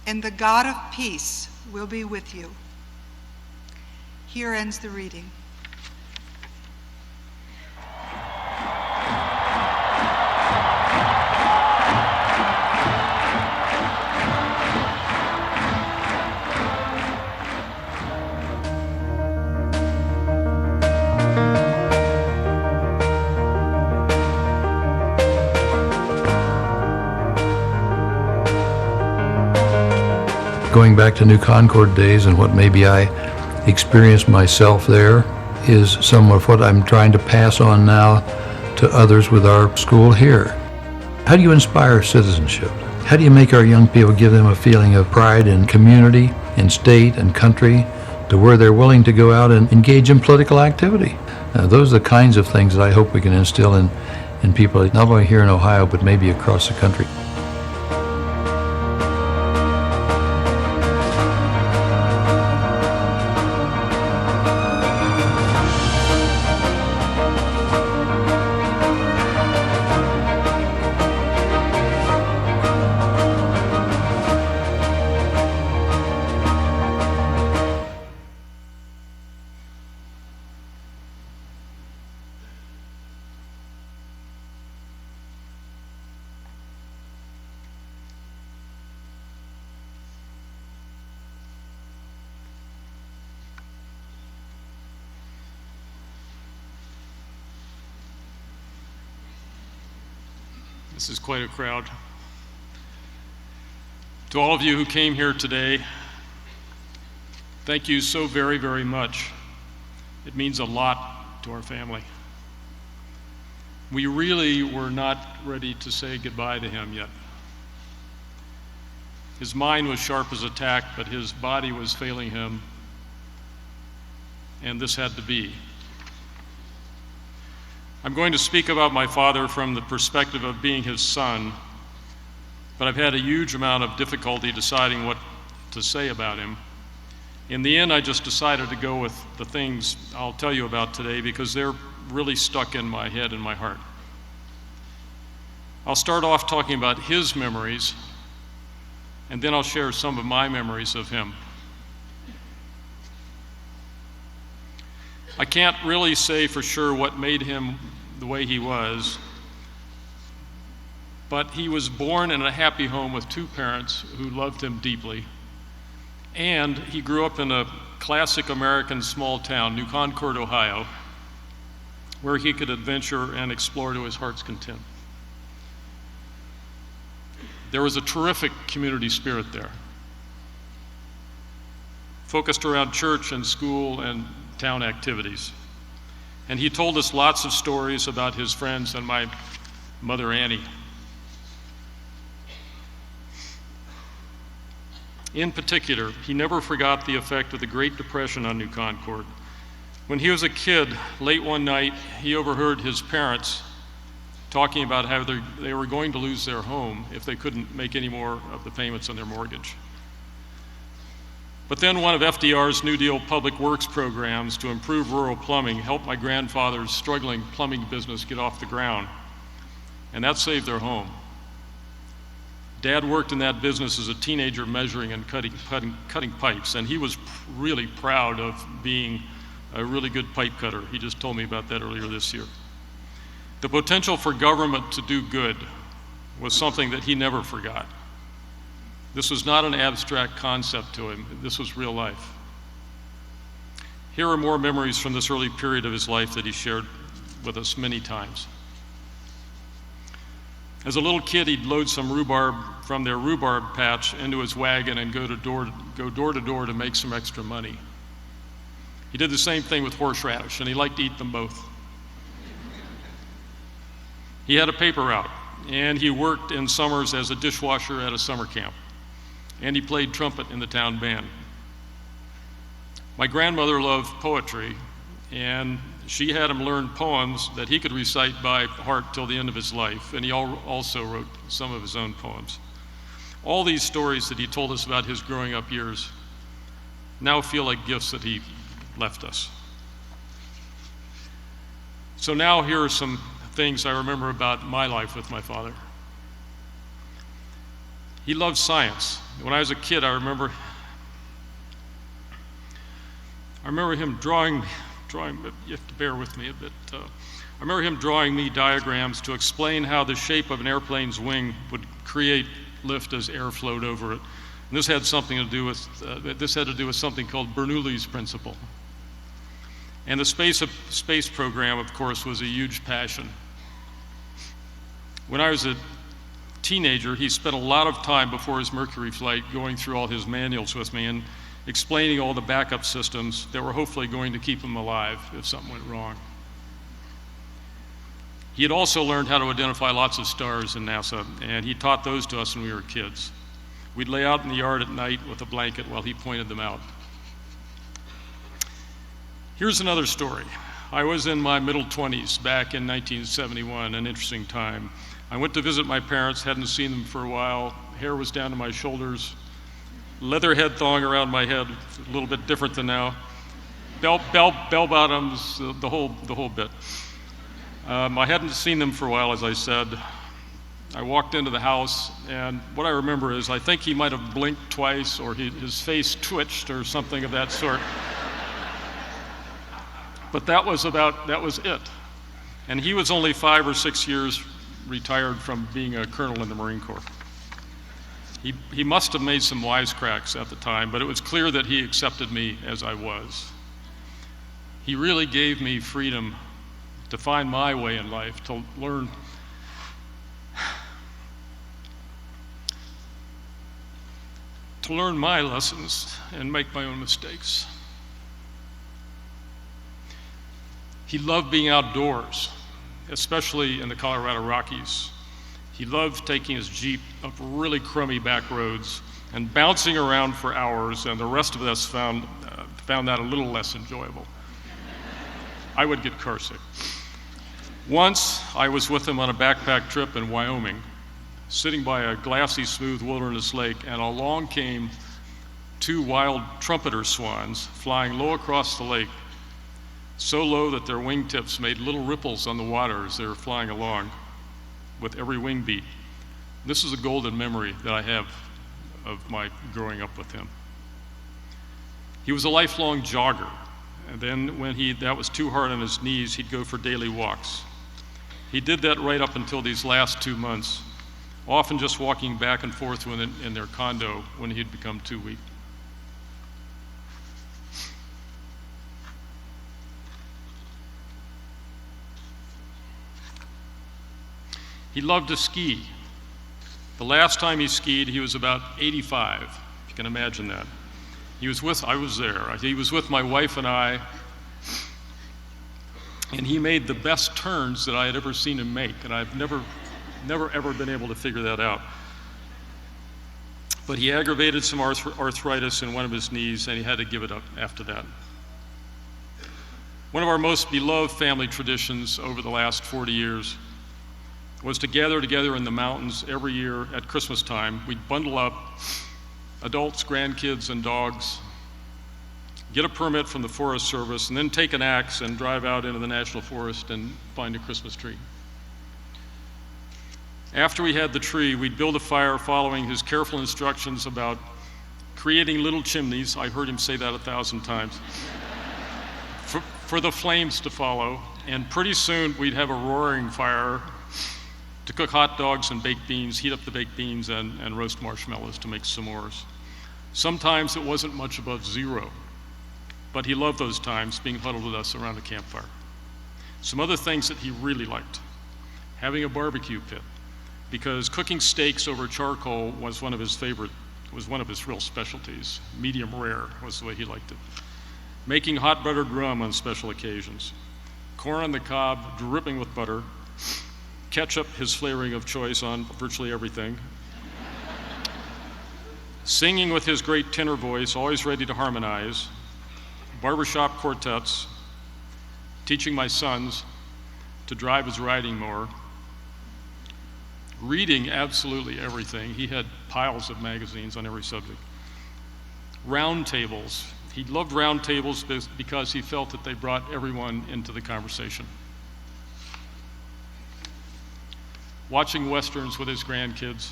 Speaker 14: and the God of peace will be with you. Here ends the reading.
Speaker 3: Going back to New Concord days and what maybe I experienced myself there is some of what I'm trying to pass on now to others with our school here. How do you inspire citizenship? How do you make our young people, give them a feeling of pride in community, in state and country, to where they're willing to go out and engage in political activity? Those are the kinds of things that I hope we can instill in people, not only here in Ohio, but maybe across the country.
Speaker 15: This is quite a crowd. To all of you who came here today, thank you so very, very much. It means a lot to our family. We really were not ready to say goodbye to him yet. His mind was sharp as a tack, but his body was failing him, and this had to be. I'm going to speak about my father from the perspective of being his son, but I've had a huge amount of difficulty deciding what to say about him. In the end, I just decided to go with the things I'll tell you about today because they're really stuck in my head and my heart. I'll start off talking about his memories, and then I'll share some of my memories of him. I can't really say for sure what made him the way he was, but he was born in a happy home with two parents who loved him deeply, and he grew up in a classic American small town, New Concord, Ohio, where he could adventure and explore to his heart's content. There was a terrific community spirit there, focused around church and school and town activities. And he told us lots of stories about his friends and my mother Annie. In particular, he never forgot the effect of the Great Depression on New Concord. When he was a kid, late one night, he overheard his parents talking about how they were going to lose their home if they couldn't make any more of the payments on their mortgage. But then one of FDR's New Deal public works programs to improve rural plumbing helped my grandfather's struggling plumbing business get off the ground, and that saved their home. Dad worked in that business as a teenager measuring and cutting pipes, and he was really proud of being a really good pipe cutter. He just told me about that earlier this year. The potential for government to do good was something that he never forgot. This was not an abstract concept to him. This was real life. Here are more memories from this early period of his life that he shared with us many times. As a little kid, he'd load some rhubarb from their rhubarb patch into his wagon and go door to door to make some extra money. He did the same thing with horseradish, and he liked to eat them both. He had a paper route, and he worked in summers as a dishwasher at a summer camp, and he played trumpet in the town band. My grandmother loved poetry, and she had him learn poems that he could recite by heart till the end of his life, and he also wrote some of his own poems. All these stories that he told us about his growing up years now feel like gifts that he left us. So now here are some things I remember about my life with my father. He loved science. When I was a kid, I remember him drawing, you have to bear with me a bit. I remember him drawing me diagrams to explain how the shape of an airplane's wing would create lift as air flowed over it. And this had to do with something called Bernoulli's principle. And the space program, of course, was a huge passion. When I was a teenager, he spent a lot of time before his Mercury flight going through all his manuals with me and explaining all the backup systems that were hopefully going to keep him alive if something went wrong. He had also learned how to identify lots of stars in NASA, and he taught those to us when we were kids. We'd lay out in the yard at night with a blanket while he pointed them out. Here's another story. I was in my middle 20s back in 1971, an interesting time. I went to visit my parents, hadn't seen them for a while. Hair was down to my shoulders, leather head thong around my head, a little bit different than now. Bell bottoms, the whole bit. I hadn't seen them for a while, as I said. I walked into the house, and what I remember is I think he might have blinked twice, or his face twitched, or something of that sort. But that was it. And he was only 5 or 6 years retired from being a colonel in the Marine Corps. He must have made some wisecracks at the time, but it was clear that he accepted me as I was. He really gave me freedom to find my way in life, to learn my lessons and make my own mistakes. He loved being outdoors, especially in the Colorado Rockies. He loved taking his Jeep up really crummy back roads and bouncing around for hours, and the rest of us found that a little less enjoyable. I would get carsick. Once, I was with him on a backpack trip in Wyoming, sitting by a glassy, smooth wilderness lake, and along came 2 wild trumpeter swans flying low across the lake, so low that their wingtips made little ripples on the water as they were flying along with every wing beat. This is a golden memory that I have of my growing up with him. He was a lifelong jogger, and then when that was too hard on his knees, he'd go for daily walks. He did that right up until these last 2 months, often just walking back and forth in their condo when he'd become too weak. He loved to ski. The last time he skied, he was about 85, if you can imagine that. I was there. He was with my wife and I, and he made the best turns that I had ever seen him make, and I've never ever been able to figure that out. But he aggravated some arthritis in one of his knees, and he had to give it up after that. One of our most beloved family traditions over the last 40 years was to gather together in the mountains every year at Christmas time. We'd bundle up, adults, grandkids, and dogs, get a permit from the Forest Service, and then take an axe and drive out into the National Forest and find a Christmas tree. After we had the tree, we'd build a fire following his careful instructions about creating little chimneys. I heard him say that 1,000 times. For the flames to follow, and pretty soon we'd have a roaring fire to cook hot dogs and baked beans, heat up the baked beans, and roast marshmallows to make s'mores. Sometimes it wasn't much above zero, but he loved those times, being huddled with us around the campfire. Some other things that he really liked: having a barbecue pit, because cooking steaks over charcoal was one of his real specialties. Medium rare was the way he liked it. Making hot buttered rum on special occasions. Corn on the cob dripping with butter. Ketchup, his flavoring of choice, on virtually everything. Singing with his great tenor voice, always ready to harmonize. Barbershop quartets. Teaching my sons to drive his riding mower. Reading absolutely everything. He had piles of magazines on every subject. Round tables. He loved round tables because he felt that they brought everyone into the conversation. Watching Westerns with his grandkids.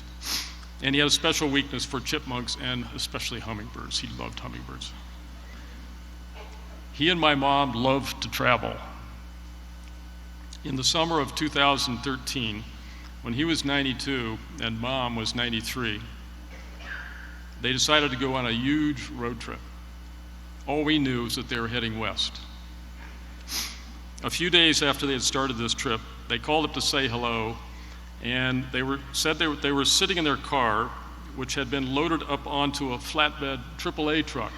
Speaker 15: And he had a special weakness for chipmunks and especially hummingbirds. He loved hummingbirds. He and my mom loved to travel. In the summer of 2013, when he was 92 and Mom was 93, they decided to go on a huge road trip. All we knew was that they were heading west. A few days after they had started this trip, they called up to say hello, and they were sitting in their car, which had been loaded up onto a flatbed AAA truck,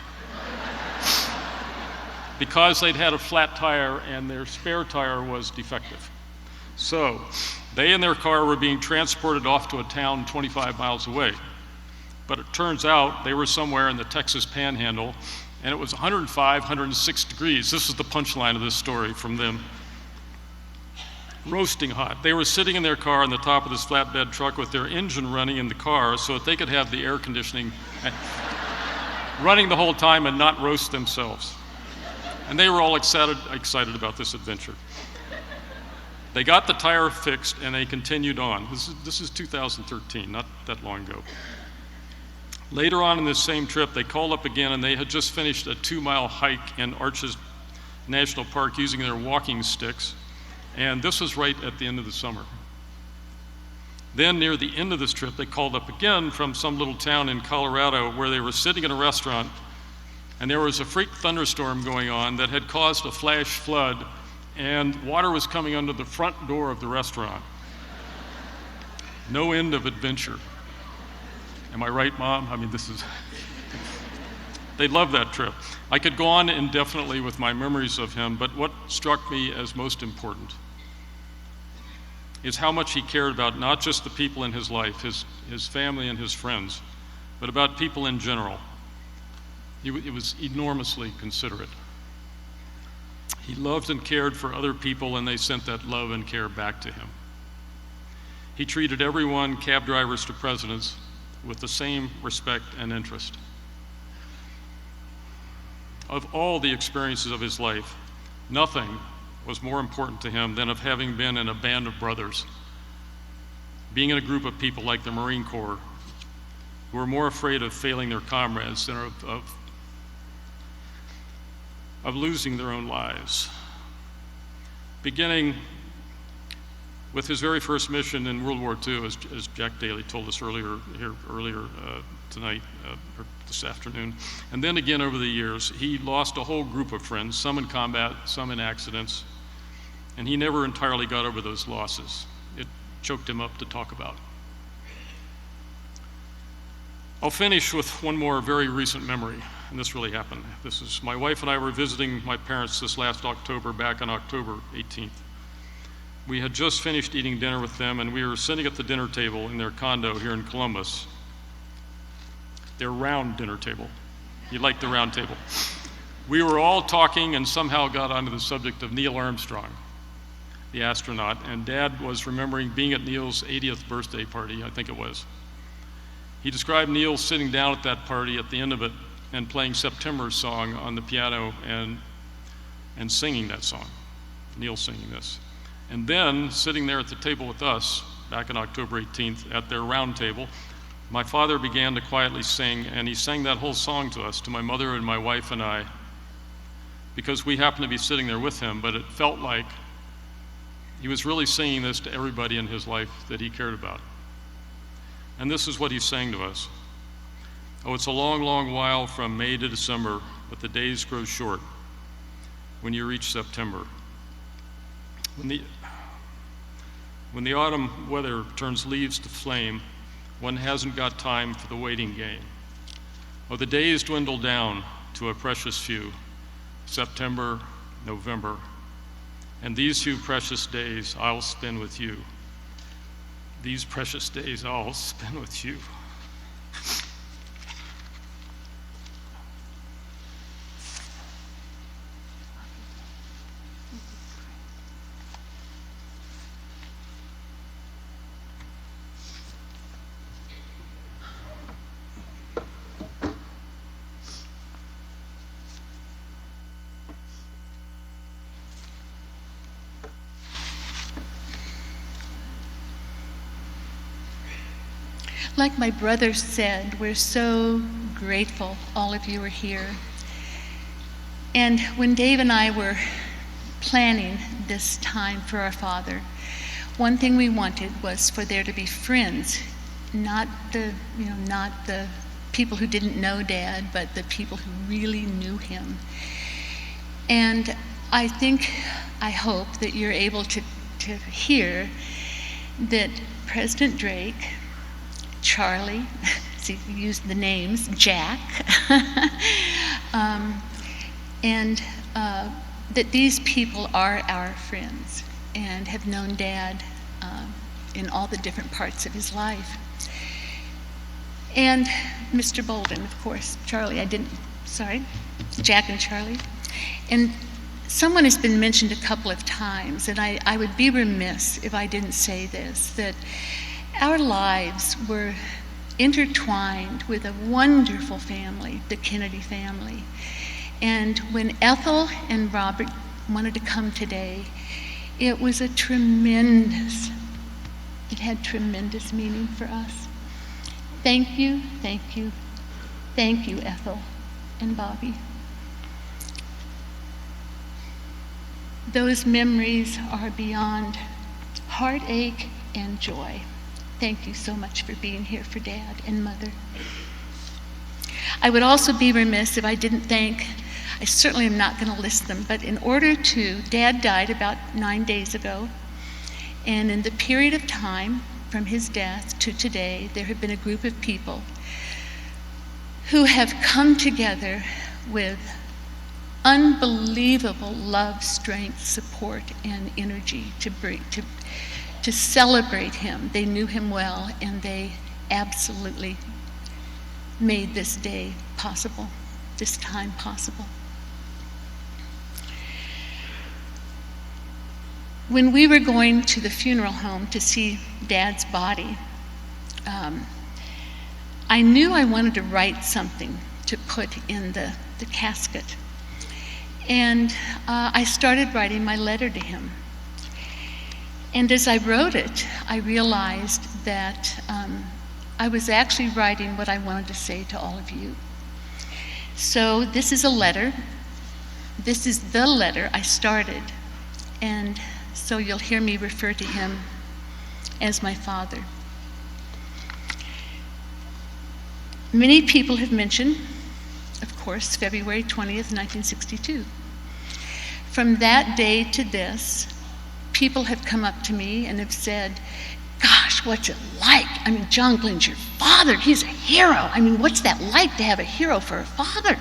Speaker 15: because they'd had a flat tire and their spare tire was defective. So they and their car were being transported off to a town 25 miles away. But it turns out they were somewhere in the Texas Panhandle, and it was 105, 106 degrees. This is the punchline of this story from them. Roasting hot. They were sitting in their car on the top of this flatbed truck with their engine running in the car so that they could have the air conditioning running the whole time and not roast themselves. And they were all excited about this adventure. They got the tire fixed and they continued on. This is 2013, not that long ago. Later on in this same trip, they called up again and they had just finished a 2-mile hike in Arches National Park using their walking sticks. And this was right at the end of the summer. Then near the end of this trip, they called up again from some little town in Colorado where they were sitting in a restaurant, and there was a freak thunderstorm going on that had caused a flash flood, and water was coming under the front door of the restaurant. No end of adventure. Am I right, Mom? I mean, they loved that trip. I could go on indefinitely with my memories of him, but what struck me as most important is how much he cared about not just the people in his life, his family and his friends, but about people in general. He was enormously considerate. He loved and cared for other people, and they sent that love and care back to him. He treated everyone, cab drivers to presidents, with the same respect and interest. Of all the experiences of his life, nothing was more important to him than of having been in a band of brothers, being in a group of people like the Marine Corps, who were more afraid of failing their comrades than of losing their own lives. Beginning with his very first mission in World War II, as Jack Daly told us earlier tonight, or this afternoon, and then again over the years, he lost a whole group of friends, some in combat, some in accidents, and he never entirely got over those losses. It choked him up to talk about. I'll finish with one more very recent memory, and this really happened. This is, my wife and I were visiting my parents this last October, back on October 18th. We had just finished eating dinner with them, and we were sitting at the dinner table in their condo here in Columbus. Their round dinner table. You like the round table. We were all talking and somehow got onto the subject of Neil Armstrong, the astronaut, and Dad was remembering being at Neil's 80th birthday party, I think it was. He described Neil sitting down at that party at the end of it and playing September's song on the piano and singing that song, Neil singing this. And then sitting there at the table with us, back on October 18th, at their round table, my father began to quietly sing, and he sang that whole song to us, to my mother and my wife and I, because we happened to be sitting there with him, but it felt like He was really singing this to everybody in his life that he cared about. And this is what he's saying to us. Oh, it's a long, long while from May to December, but the days grow short when you reach September. When the autumn weather turns leaves to flame, one hasn't got time for the waiting game. Oh, the days dwindle down to a precious few, September, November, and these few precious days I'll spend with you. These precious days I'll spend with you.
Speaker 16: Like my brother said, we're so grateful all of you are here. And when Dave and I were planning this time for our father, one thing we wanted was for there to be friends, not the people who didn't know Dad, but the people who really knew him. And I hope that you're able to hear that President Drake, Charlie, see, you used the names, Jack, and that these people are our friends and have known Dad in all the different parts of his life. And Mr. Bolden, of course, Charlie, Jack and Charlie. And someone has been mentioned a couple of times, and I would be remiss if I didn't say this, that our lives were intertwined with a wonderful family, the Kennedy family. And when Ethel and Robert wanted to come today, it had tremendous meaning for us. Thank you, Ethel and Bobby. Those memories are beyond heartache and joy. Thank you so much for being here for Dad and Mother. I would also be remiss if I didn't thank, I certainly am not going to list them, but Dad died about 9 days ago, and in the period of time from his death to today, there have been a group of people who have come together with unbelievable love, strength, support, and energy to celebrate him. They knew him well, and they absolutely made this day possible, this time possible. When we were going to the funeral home to see Dad's body, I knew I wanted to write something to put in the casket. And I started writing my letter to him. And as I wrote it, I realized that I was actually writing what I wanted to say to all of you. So this is a letter. This is the letter I started. And so you'll hear me refer to him as my father. Many people have mentioned, of course, February 20th, 1962. From that day to this, people have come up to me and have said, gosh, what's it like? I mean, John Glenn's your father. He's a hero. I mean, what's that like to have a hero for a father?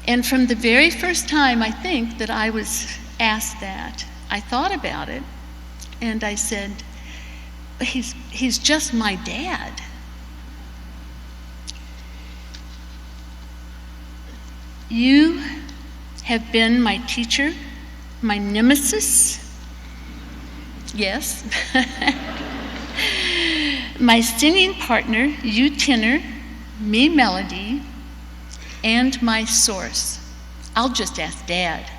Speaker 16: And from the very first time, I think, that I was asked that, I thought about it, and I said, he's just my dad. You have been my teacher, my nemesis, yes, my singing partner, you tenor, me melody, and my source. I'll just ask Dad.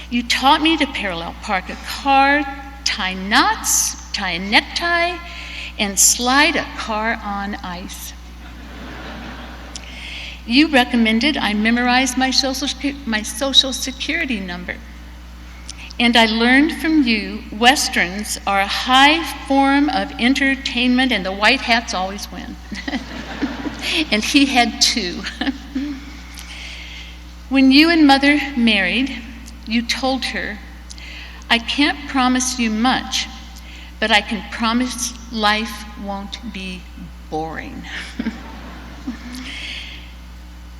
Speaker 16: You taught me to parallel park a car, tie knots, tie a necktie, and slide a car on ice. You recommended I memorize my social security number. And I learned from you, Westerns are a high form of entertainment, and the white hats always win. And he had two. When you and Mother married, you told her, I can't promise you much, but I can promise life won't be boring.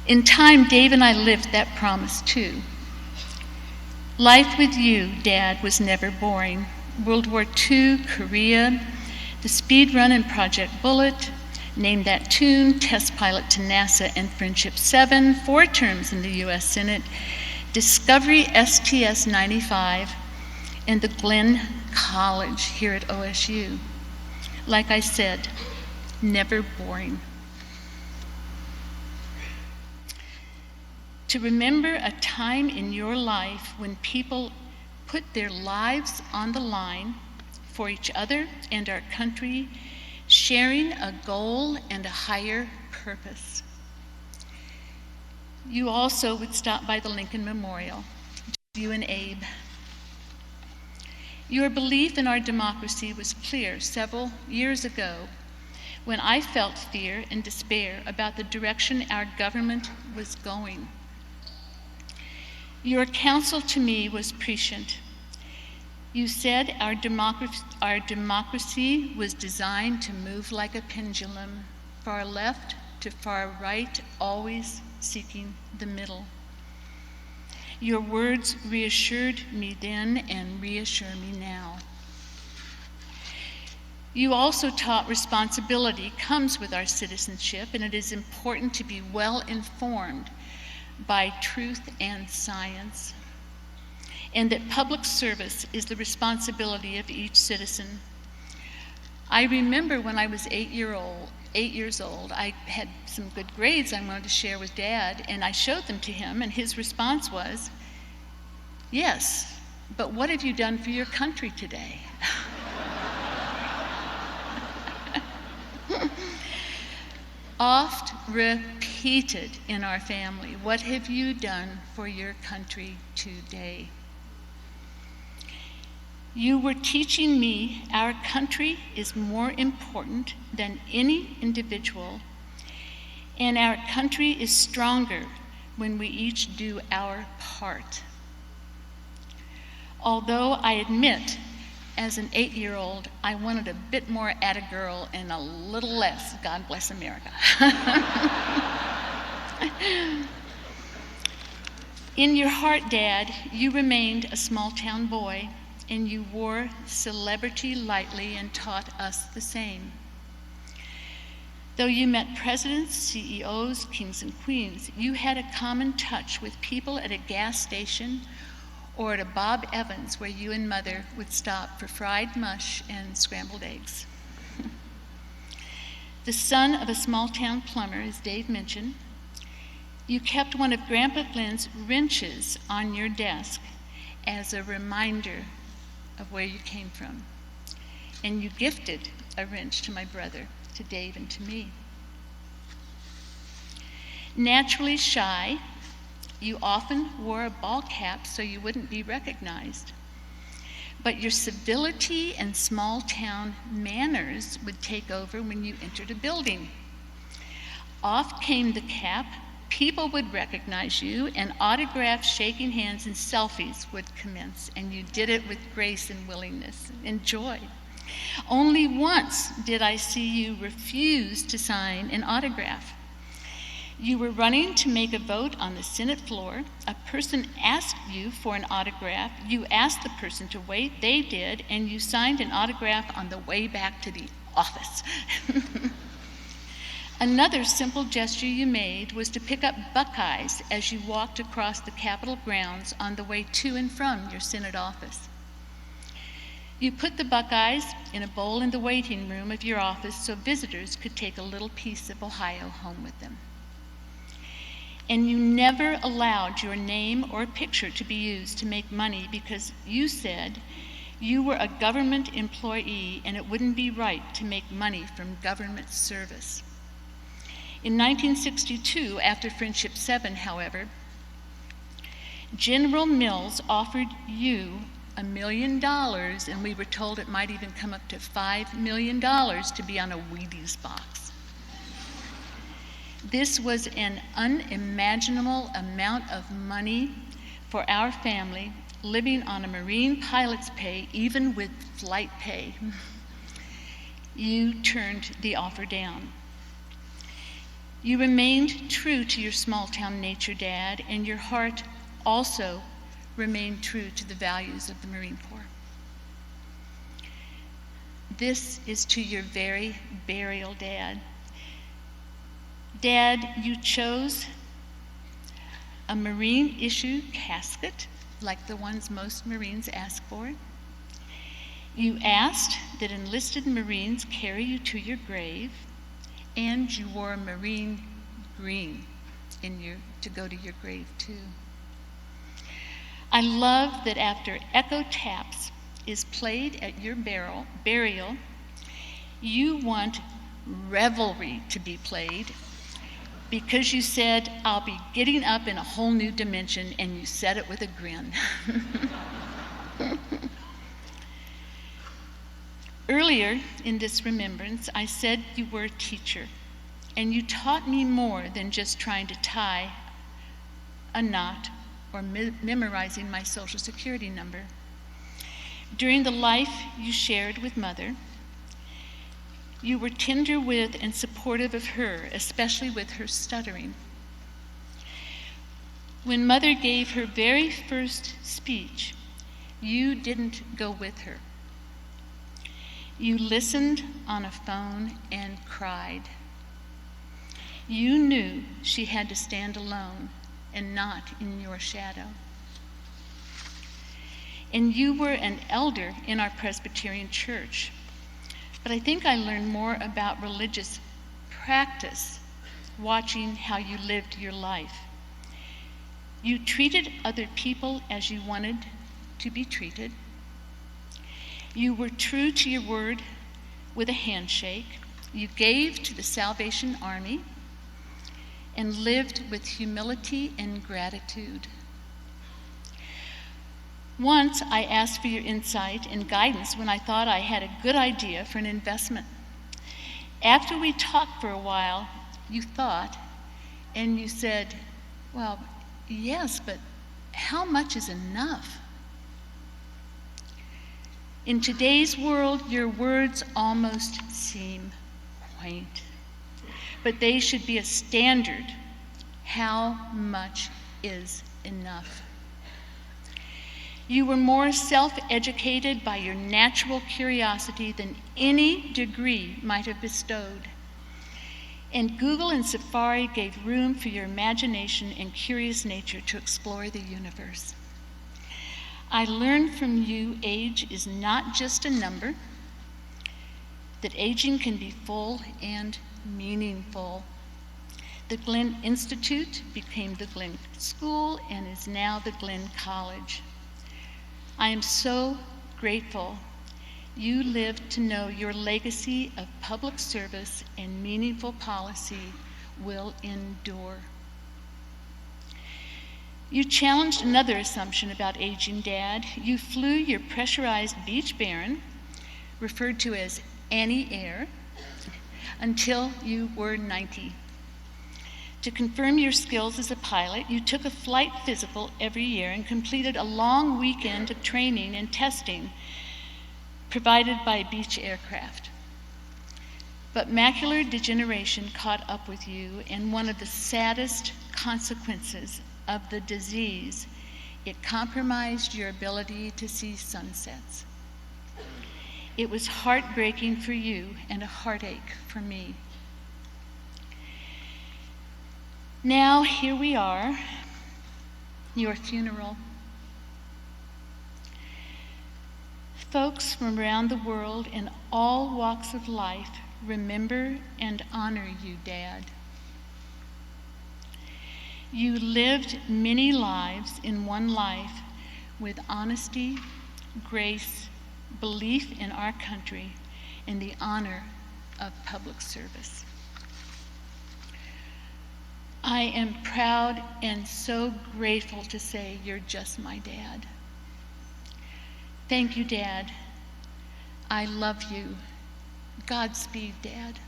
Speaker 16: In time, Dave and I lived that promise too. Life with you, Dad, was never boring. World War II, Korea, the speed run in Project Bullet, Name That Tune, test pilot to NASA and Friendship 7, 4 terms in the US Senate, Discovery STS-95, and the Glenn College here at OSU. Like I said, never boring. To remember a time in your life when people put their lives on the line for each other and our country, sharing a goal and a higher purpose. You also would stop by the Lincoln Memorial, you and Abe. Your belief in our democracy was clear several years ago when I felt fear and despair about the direction our government was going. Your counsel to me was prescient. You said our democracy was designed to move like a pendulum, far left to far right, always seeking the middle. Your words reassured me then and reassure me now. You also taught responsibility comes with our citizenship, and it is important to be well informed by truth and science, and that public service is the responsibility of each citizen. I remember when I was 8 years old, I had some good grades I wanted to share with Dad, and I showed them to him, and his response was, yes, but what have you done for your country today? Oft repeated in our family, what have you done for your country today? You were teaching me our country is more important than any individual, and our country is stronger when we each do our part. Although I admit, as an 8-year-old, I wanted a bit more atta-girl and a little less God Bless America. In your heart, Dad, you remained a small-town boy, and you wore celebrity lightly and taught us the same. Though you met presidents, CEOs, kings and queens, you had a common touch with people at a gas station or at a Bob Evans where you and Mother would stop for fried mush and scrambled eggs. The son of a small-town plumber, as Dave mentioned, you kept one of Grandpa Glenn's wrenches on your desk as a reminder of where you came from. And you gifted a wrench to my brother, to Dave, and to me. Naturally shy, you often wore a ball cap so you wouldn't be recognized. But your civility and small-town manners would take over when you entered a building. Off came the cap, people would recognize you, and autographs, shaking hands, and selfies would commence, and you did it with grace and willingness and joy. Only once did I see you refuse to sign an autograph. You were running to make a vote on the Senate floor. A person asked you for an autograph. You asked the person to wait. They did, and you signed an autograph on the way back to the office. Another simple gesture you made was to pick up Buckeyes as you walked across the Capitol grounds on the way to and from your Senate office. You put the Buckeyes in a bowl in the waiting room of your office so visitors could take a little piece of Ohio home with them. And you never allowed your name or picture to be used to make money because you said you were a government employee and it wouldn't be right to make money from government service. In 1962, after Friendship 7, however, General Mills offered you $1 million, and we were told it might even come up to $5 million to be on a Wheaties box. This was an unimaginable amount of money for our family, living on a Marine pilot's pay, even with flight pay. You turned the offer down. You remained true to your small-town nature, Dad, and your heart also remained true to the values of the Marine Corps. This is to your very burial, Dad. Dad, you chose a Marine-issue casket, like the ones most Marines ask for. You asked that enlisted Marines carry you to your grave, and you wore Marine green to go to your grave too. I love that after Echo Taps is played at your burial, you want Revelry to be played because you said, "I'll be getting up in a whole new dimension," and you said it with a grin. Earlier in this remembrance, I said you were a teacher, and you taught me more than just trying to tie a knot or memorizing my Social Security number. During the life you shared with Mother, you were tender with and supportive of her, especially with her stuttering. When Mother gave her very first speech, you didn't go with her. You listened on a phone and cried. You knew she had to stand alone and not in your shadow. And you were an elder in our Presbyterian church, but I think I learned more about religious practice watching how you lived your life. You treated other people as you wanted to be treated. You were true to your word with a handshake. You gave to the Salvation Army and lived with humility and gratitude. Once I asked for your insight and guidance when I thought I had a good idea for an investment. After we talked for a while, you thought, and you said, "Well, yes, but how much is enough?" In today's world, your words almost seem quaint, but they should be a standard. How much is enough? You were more self-educated by your natural curiosity than any degree might have bestowed. And Google and Safari gave room for your imagination and curious nature to explore the universe. I learned from you age is not just a number, that aging can be full and meaningful. The Glenn Institute became the Glenn School and is now the Glenn College. I am so grateful you lived to know your legacy of public service and meaningful policy will endure. You challenged another assumption about aging, Dad. You flew your pressurized Beech Baron, referred to as Annie Air, until you were 90. To confirm your skills as a pilot, you took a flight physical every year and completed a long weekend of training and testing provided by Beech Aircraft. But macular degeneration caught up with you, and one of the saddest consequences of the disease, it compromised your ability to see sunsets. It was heartbreaking for you and a heartache for me. Now here we are, your funeral. Folks from around the world in all walks of life remember and honor you, Dad. You lived many lives in one life with honesty, grace, belief in our country, and the honor of public service. I am proud and so grateful to say you're just my dad. Thank you, Dad. I love you. Godspeed, Dad.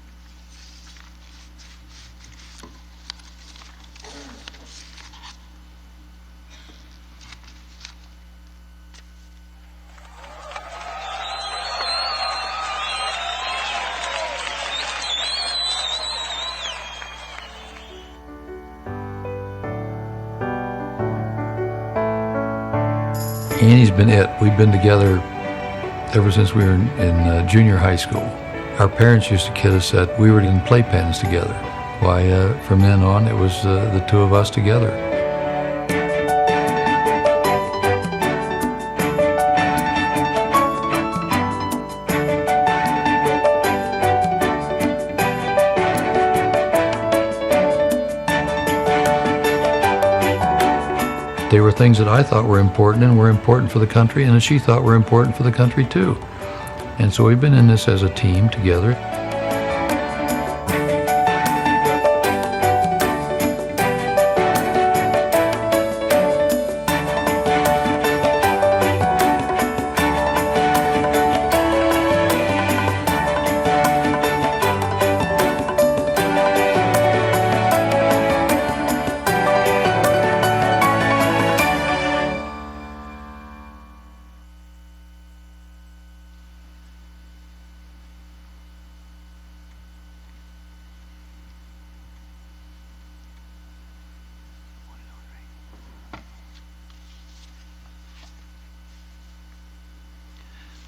Speaker 3: Annie's been it. We've been together ever since we were in junior high school. Our parents used to kid us that we were in playpens together. Why, from then on, it was the two of us together. They were things that I thought were important and were important for the country, and that she thought were important for the country too. And so we've been in this as a team together.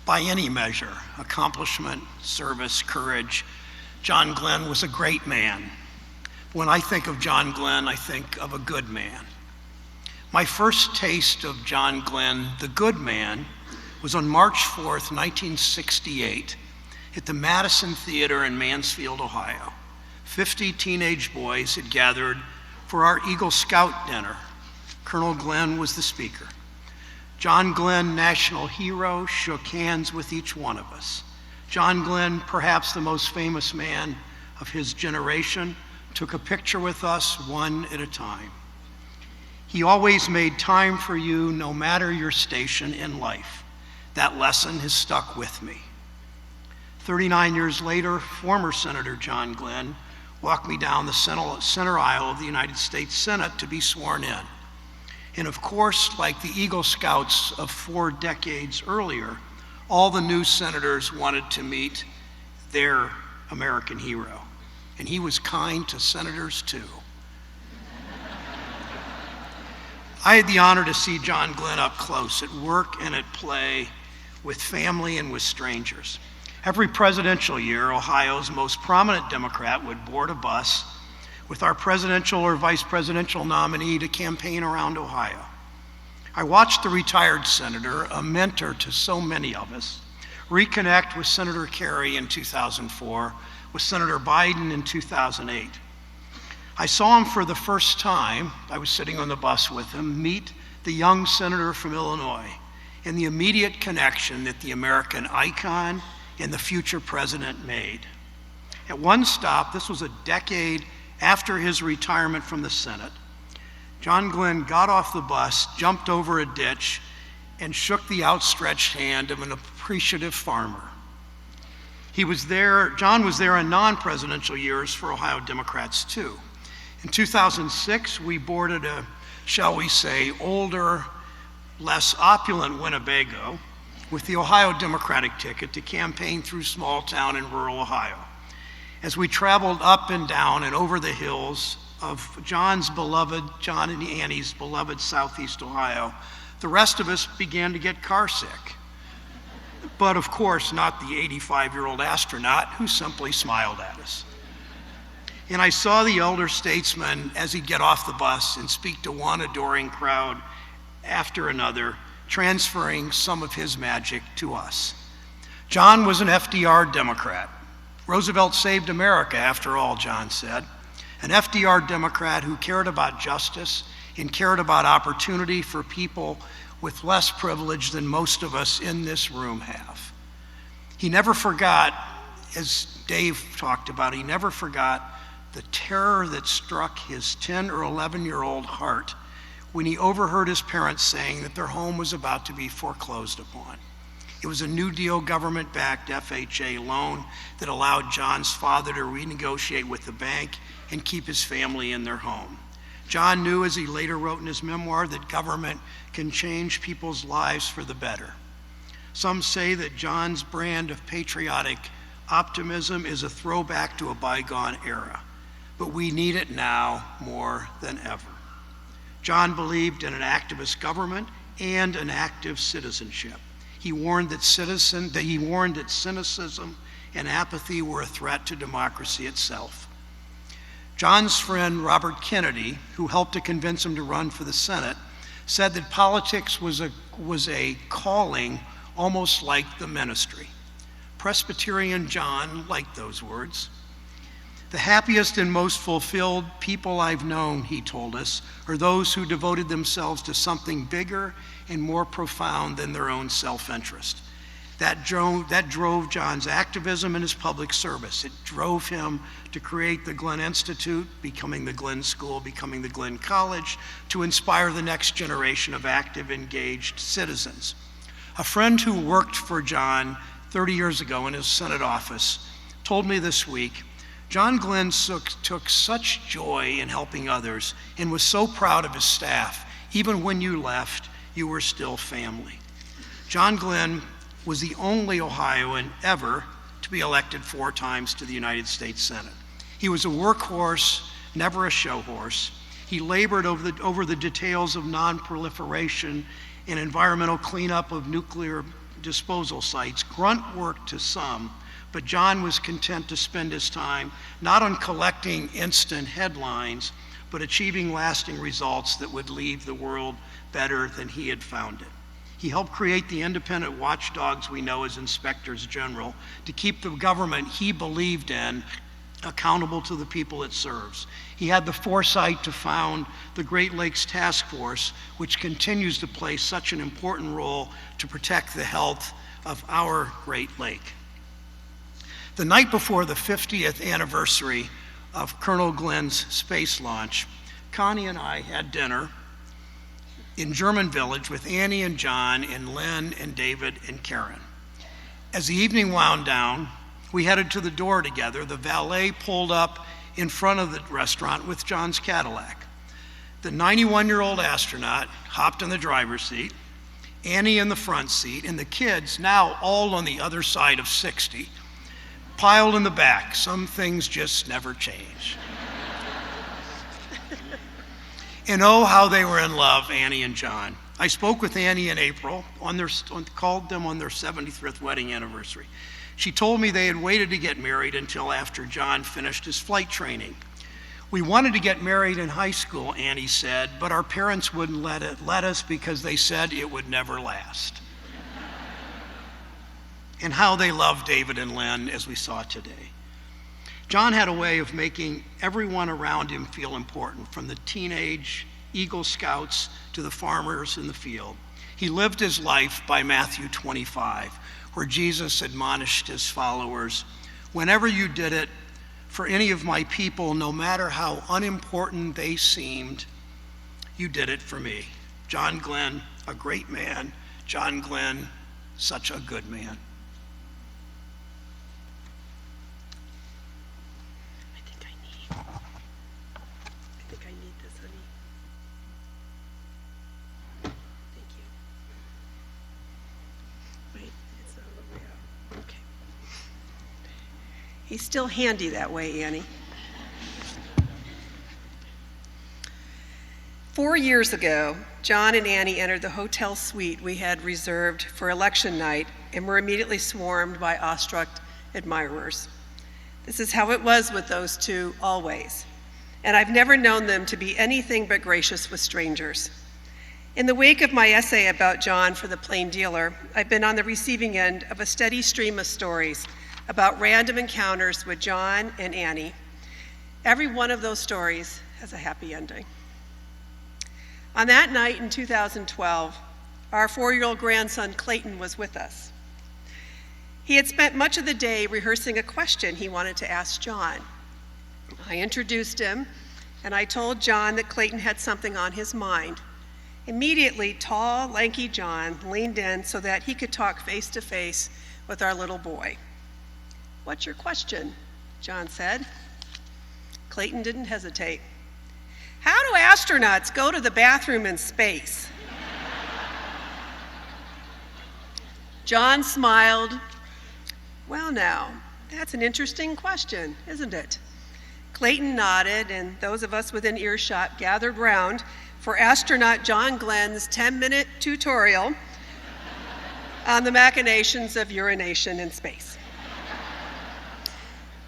Speaker 17: By any measure, accomplishment, service, courage, John Glenn was a great man. When I think of John Glenn, I think of a good man. My first taste of John Glenn, the good man, was on March 4th, 1968, at the Madison Theater in Mansfield, Ohio. 50 teenage boys had gathered for our Eagle Scout dinner. Colonel Glenn was the speaker. John Glenn, national hero, shook hands with each one of us. John Glenn, perhaps the most famous man of his generation, took a picture with us one at a time. He always made time for you no matter your station in life. That lesson has stuck with me. 39 years later, former Senator John Glenn walked me down the center aisle of the United States Senate to be sworn in. And of course, like the Eagle Scouts of 4 decades earlier, all the new senators wanted to meet their American hero. And he was kind to senators too. I had the honor to see John Glenn up close at work and at play, with family and with strangers. Every presidential year, Ohio's most prominent Democrat would board a bus with our presidential or vice presidential nominee to campaign around Ohio. I watched the retired senator, a mentor to so many of us, reconnect with Senator Kerry in 2004, with Senator Biden in 2008. I saw him for the first time, I was sitting on the bus with him, meet the young senator from Illinois, and the immediate connection that the American icon and the future president made. At one stop, this was a decade after his retirement from the Senate, John Glenn got off the bus, jumped over a ditch, and shook the outstretched hand of an appreciative farmer. John was there in non-presidential years for Ohio Democrats too. In 2006, we boarded a, shall we say, older, less opulent Winnebago with the Ohio Democratic ticket to campaign through small town in rural Ohio. As we traveled up and down and over the hills of John and Annie's beloved Southeast Ohio, the rest of us began to get car sick. But of course, not the 85-year-old astronaut who simply smiled at us. And I saw the elder statesman as he'd get off the bus and speak to one adoring crowd after another, transferring some of his magic to us. John was an FDR Democrat. Roosevelt saved America, after all, John said. An FDR Democrat who cared about justice and cared about opportunity for people with less privilege than most of us in this room have. He never forgot, as Dave talked about, he never forgot the terror that struck his 10 or 11-year-old heart when he overheard his parents saying that their home was about to be foreclosed upon. It was a New Deal government-backed FHA loan that allowed John's father to renegotiate with the bank and keep his family in their home. John knew, as he later wrote in his memoir, that government can change people's lives for the better. Some say that John's brand of patriotic optimism is a throwback to a bygone era, but we need it now more than ever. John believed in an activist government and an active citizenship. He warned that cynicism and apathy were a threat to democracy itself. John's friend Robert Kennedy, who helped to convince him to run for the Senate, said that politics was a calling almost like the ministry. Presbyterian John liked those words. The happiest and most fulfilled people I've known, he told us, are those who devoted themselves to something bigger and more profound than their own self-interest. That drove John's activism and his public service. It drove him to create the Glenn Institute, becoming the Glenn School, becoming the Glenn College, to inspire the next generation of active, engaged citizens. A friend who worked for John 30 years ago in his Senate office told me this week, John Glenn took such joy in helping others and was so proud of his staff. Even when you left, you were still family. John Glenn was the only Ohioan ever to be elected 4 times to the United States Senate. He was a workhorse, never a show horse. He labored over the details of non-proliferation and environmental cleanup of nuclear disposal sites, grunt work to some, but John was content to spend his time not on collecting instant headlines, but achieving lasting results that would leave the world better than he had found it. He helped create the independent watchdogs we know as inspectors general to keep the government he believed in accountable to the people it serves. He had the foresight to found the Great Lakes Task Force, which continues to play such an important role to protect the health of our Great Lake. The night before the 50th anniversary of Colonel Glenn's space launch, Connie and I had dinner in German Village with Annie and John and Lynn and David and Karen. As the evening wound down, we headed to the door together. The valet pulled up in front of the restaurant with John's Cadillac. The 91-year-old astronaut hopped in the driver's seat, Annie in the front seat, and the kids, now all on the other side of 60, piled in the back. Some things just never change. And oh, how they were in love, Annie and John. I spoke with Annie in April, called them on their 75th wedding anniversary. She told me they had waited to get married until after John finished his flight training. We wanted to get married in high school, Annie said, but our parents wouldn't let us because they said it would never last. And how they loved David and Lynn, as we saw today. John had a way of making everyone around him feel important, from the teenage Eagle Scouts to the farmers in the field. He lived his life by Matthew 25, where Jesus admonished his followers, "Whenever you did it for any of my people, no matter how unimportant they seemed, you did it for me." John Glenn, a great man. John Glenn, such a good man.
Speaker 18: He's still handy that way, Annie. 4 years ago, John and Annie entered the hotel suite we had reserved for election night and were immediately swarmed by awestruck admirers. This is how it was with those two always, and I've never known them to be anything but gracious with strangers. In the wake of my essay about John for the Plain Dealer, I've been on the receiving end of a steady stream of stories about random encounters with John and Annie. Every one of those stories has a happy ending. On that night in 2012, our 4-year-old grandson Clayton was with us. He had spent much of the day rehearsing a question he wanted to ask John. I introduced him, and I told John that Clayton had something on his mind, Immediately, tall, lanky John leaned in so that he could talk face to face with our little boy. "What's your question?" John said. Clayton didn't hesitate. "How do astronauts go to the bathroom in space?" John smiled. "Well now, that's an interesting question, isn't it?" Clayton nodded, and those of us within earshot gathered round for astronaut John Glenn's 10-minute tutorial on the machinations of urination in space.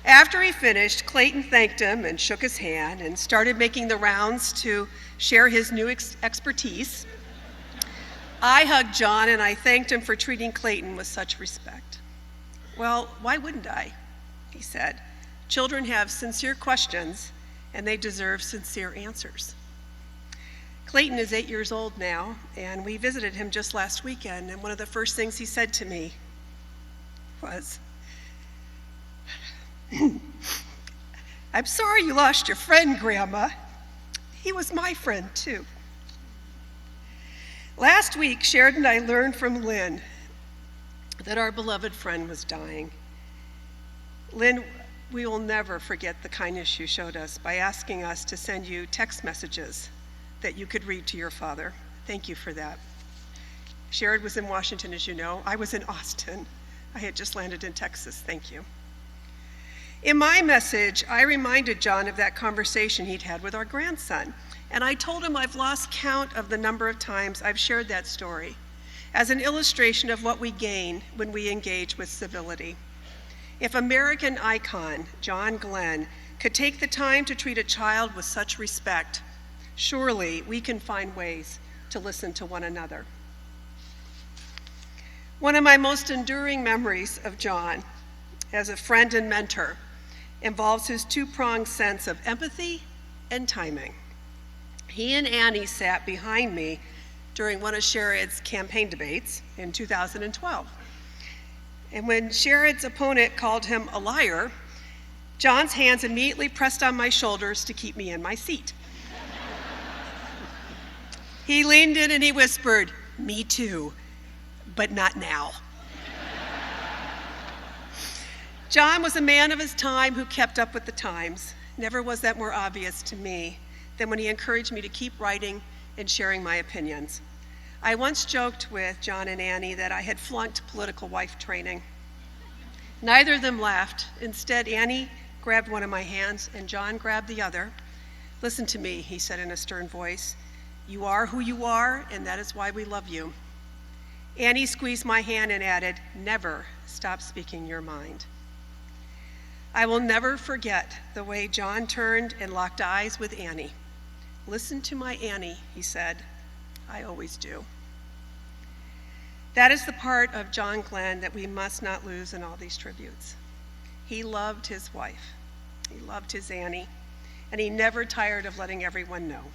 Speaker 18: After he finished, Clayton thanked him and shook his hand and started making the rounds to share his new expertise. I hugged John and I thanked him for treating Clayton with such respect. "Well, why wouldn't I?" he said. "Children have sincere questions and they deserve sincere answers." Clayton is 8 years old now, and we visited him just last weekend, and one of the first things he said to me was, "I'm sorry you lost your friend, Grandma. He was my friend, too." Last week, Sheridan and I learned from Lynn that our beloved friend was dying. Lynn, we will never forget the kindness you showed us by asking us to send you text messages that you could read to your father. Thank you for that. Sheridan was in Washington, as you know. I was in Austin. I had just landed in Texas. Thank you. In my message, I reminded John of that conversation he'd had with our grandson, and I told him I've lost count of the number of times I've shared that story as an illustration of what we gain when we engage with civility. If American icon John Glenn could take the time to treat a child with such respect, surely we can find ways to listen to one another. One of my most enduring memories of John as a friend and mentor involves his two-pronged sense of empathy and timing. He and Annie sat behind me during one of Sherrod's campaign debates in 2012. And when Sherrod's opponent called him a liar, John's hands immediately pressed on my shoulders to keep me in my seat. He leaned in and he whispered, "Me too, but not now." John was a man of his time who kept up with the times. Never was that more obvious to me than when he encouraged me to keep writing and sharing my opinions. I once joked with John and Annie that I had flunked political wife training. Neither of them laughed. Instead, Annie grabbed one of my hands and John grabbed the other. "Listen to me," he said in a stern voice. "You are who you are, and that is why we love you." Annie squeezed my hand and added, "Never stop speaking your mind." I will never forget the way John turned and locked eyes with Annie. "Listen to my Annie," he said. "I always do." That is the part of John Glenn that we must not lose in all these tributes. He loved his wife. He loved his Annie, and he never tired of letting everyone know.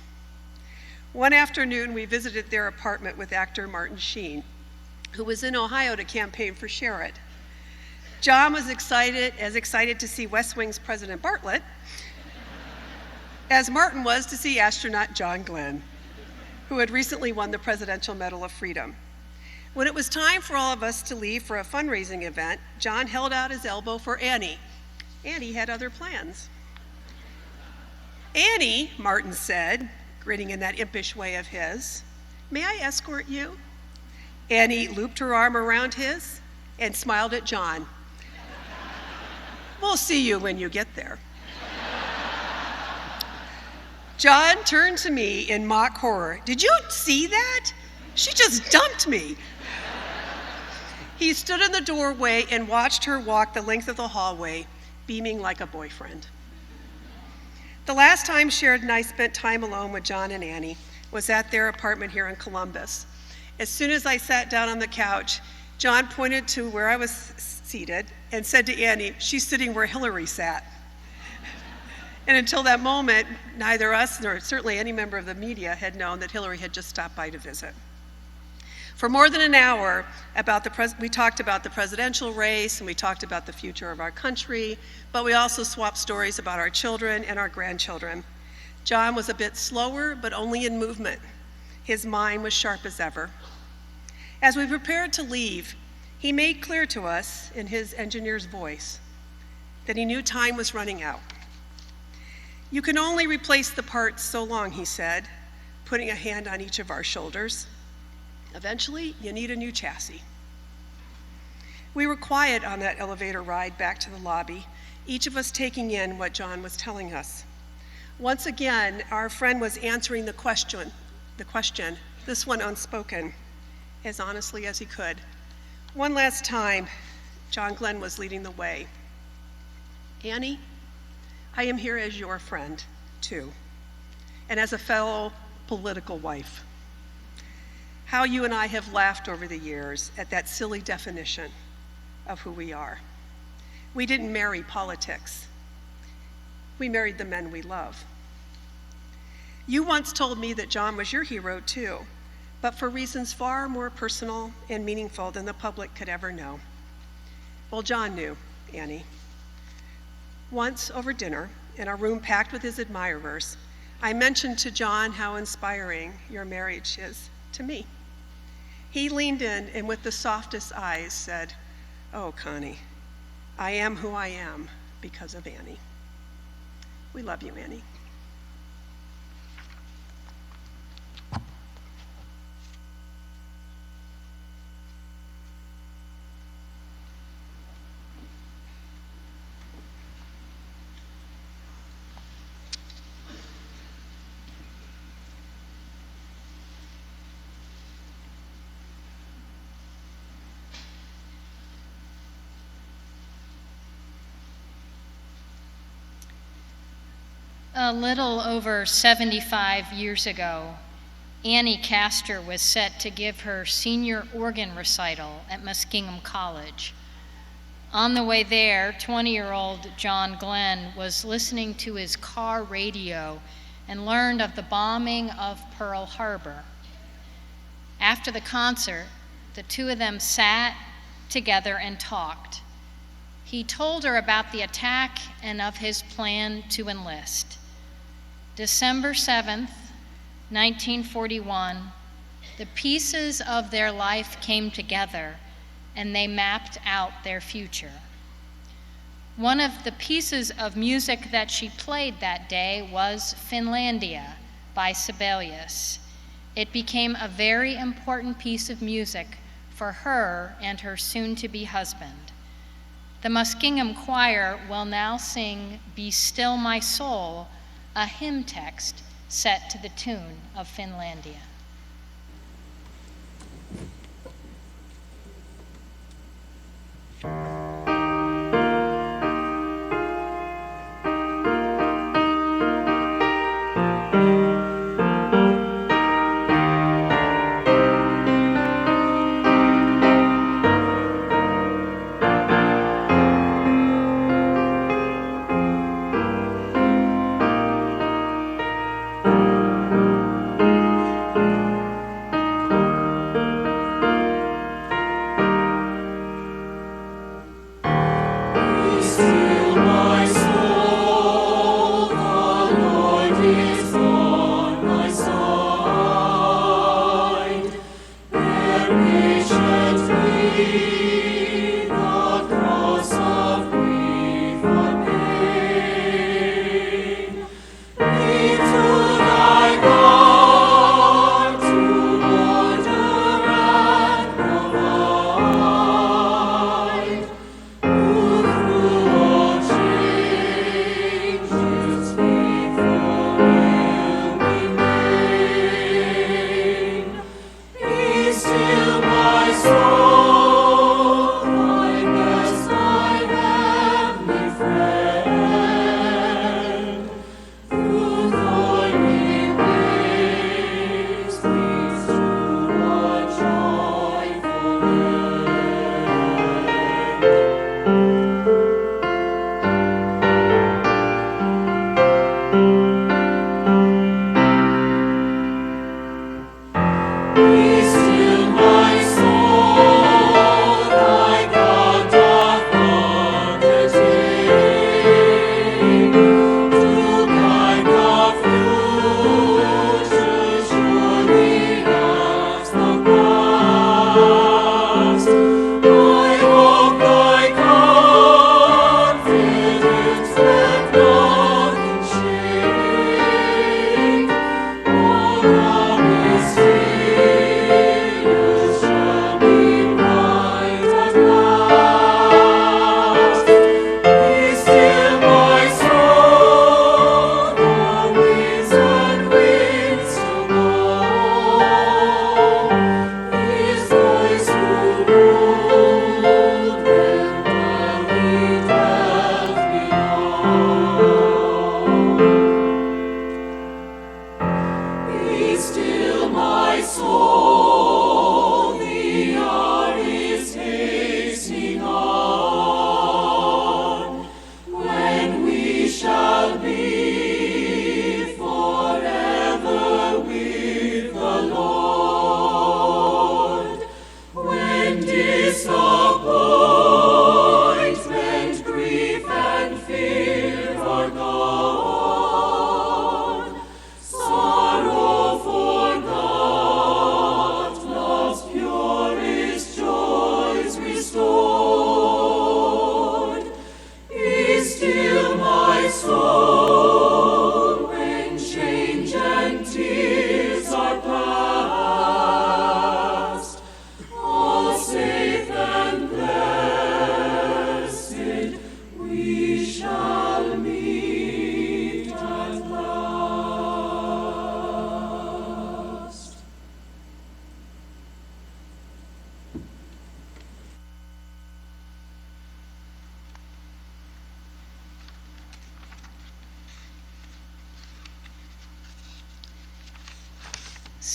Speaker 18: One afternoon, we visited their apartment with actor Martin Sheen, who was in Ohio to campaign for Sherrod. John was excited to see West Wing's President Bartlett as Martin was to see astronaut John Glenn, who had recently won the Presidential Medal of Freedom. When it was time for all of us to leave for a fundraising event, John held out his elbow for Annie. Annie had other plans. "Annie," Martin said, grinning in that impish way of his, "may I escort you?" Annie looped her arm around his and smiled at John. "We'll see you when you get there." John turned to me in mock horror. "Did you see that? She just dumped me." He stood in the doorway and watched her walk the length of the hallway, beaming like a boyfriend. The last time Sherrod and I spent time alone with John and Annie was at their apartment here in Columbus. As soon as I sat down on the couch, John pointed to where I was seated and said to Annie, "She's sitting where Hillary sat." And until that moment, neither us nor certainly any member of the media had known that Hillary had just stopped by to visit. For more than an hour, we talked about the presidential race and we talked about the future of our country, but we also swapped stories about our children and our grandchildren. John was a bit slower, but only in movement. His mind was sharp as ever. As we prepared to leave, he made clear to us in his engineer's voice that he knew time was running out. You can only replace the parts so long, he said, putting a hand on each of our shoulders. Eventually, you need a new chassis. We were quiet on that elevator ride back to the lobby, each of us taking in what John was telling us. Once again, our friend was answering the question, this one unspoken, as honestly as he could. One last time, John Glenn was leading the way. Annie, I am here as your friend, too, and as a fellow political wife. How you and I have laughed over the years at that silly definition of who we are. We didn't marry politics. We married the men we love. You once told me that John was your hero, too, but for reasons far more personal and meaningful than the public could ever know. Well, John knew, Annie. Once over dinner, in a room packed with his admirers, I mentioned to John how inspiring your marriage is to me. He leaned in and with the softest eyes said, "Oh, Connie, I am who I am because of Annie." We love you, Annie.
Speaker 2: A little over 75 years ago, Annie Castor was set to give her senior organ recital at Muskingum College. On the way there, 20-year-old John Glenn was listening to his car radio and learned of the bombing of Pearl Harbor. After the concert, the two of them sat together and talked. He told her about the attack and of his plan to enlist. December 7th, 1941, the pieces of their life came together and they mapped out their future. One of the pieces of music that she played that day was Finlandia by Sibelius. It became a very important piece of music for her and her soon-to-be husband. The Muskingum Choir will now sing "Be Still My Soul," a hymn text set to the tune of Finlandia.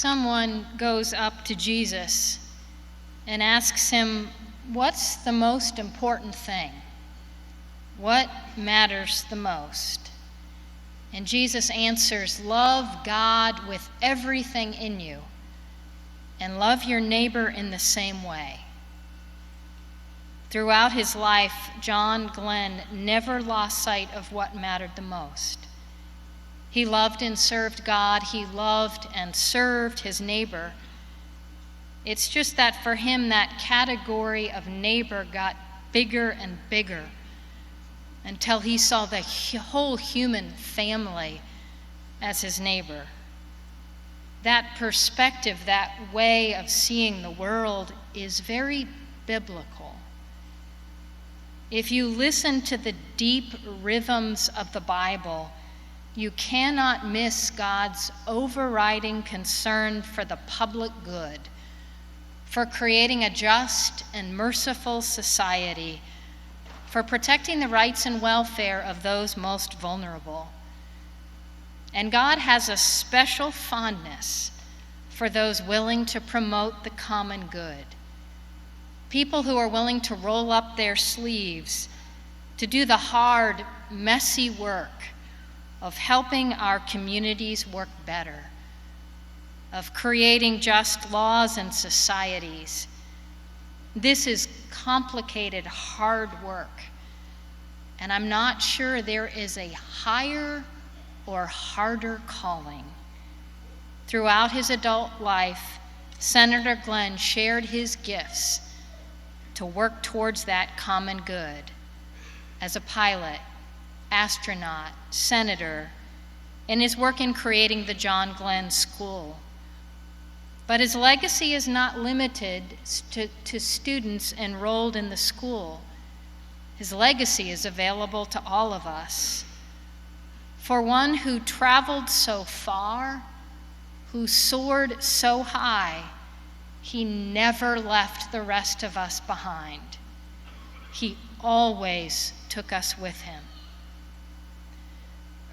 Speaker 2: someone goes up to Jesus and asks him, "What's the most important thing? What matters the most?" And Jesus answers, "Love God with everything in you, and love your neighbor in the same way." Throughout his life, John Glenn never lost sight of what mattered the most. He loved and served God. He loved and served his neighbor. It's just that for him, that category of neighbor got bigger and bigger until he saw the whole human family as his neighbor. That perspective, that way of seeing the world is very biblical. If you listen to the deep rhythms of the Bible, you cannot miss God's overriding concern for the public good, for creating a just and merciful society, for protecting the rights and welfare of those most vulnerable. And God has a special fondness for those willing to promote the common good. People who are willing to roll up their sleeves to do the hard, messy work of helping our communities work better, of creating just laws and societies. This is complicated, hard work, and I'm not sure there is a higher or harder calling. Throughout his adult life, Senator Glenn shared his gifts to work towards that common good as a pilot, astronaut, senator, and his work in creating the John Glenn School. But his legacy is not limited to students enrolled in the school. His legacy is available to all of us. For one who traveled so far, who soared so high, he never left the rest of us behind. He always took us with him.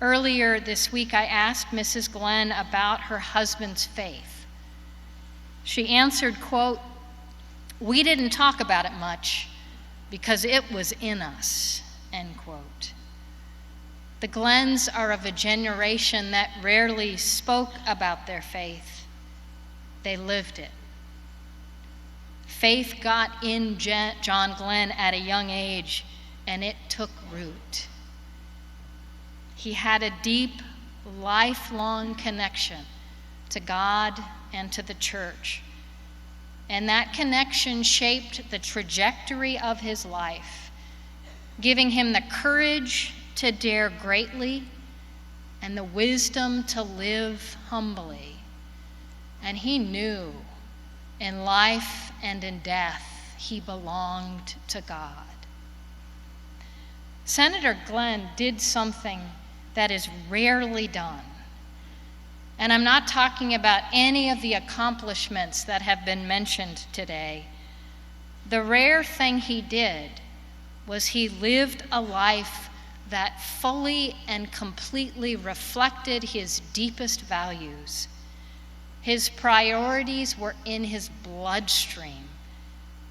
Speaker 2: Earlier this week, I asked Mrs. Glenn about her husband's faith. She answered, quote, "We didn't talk about it much because it was in us," end quote. The Glenns are of a generation that rarely spoke about their faith. They lived it. Faith got in John Glenn at a young age, and it took root. He had a deep, lifelong connection to God and to the church. And that connection shaped the trajectory of his life, giving him the courage to dare greatly and the wisdom to live humbly. And he knew in life and in death he belonged to God. Senator Glenn did something that is rarely done. And I'm not talking about any of the accomplishments that have been mentioned today. The rare thing he did was he lived a life that fully and completely reflected his deepest values. His priorities were in his bloodstream,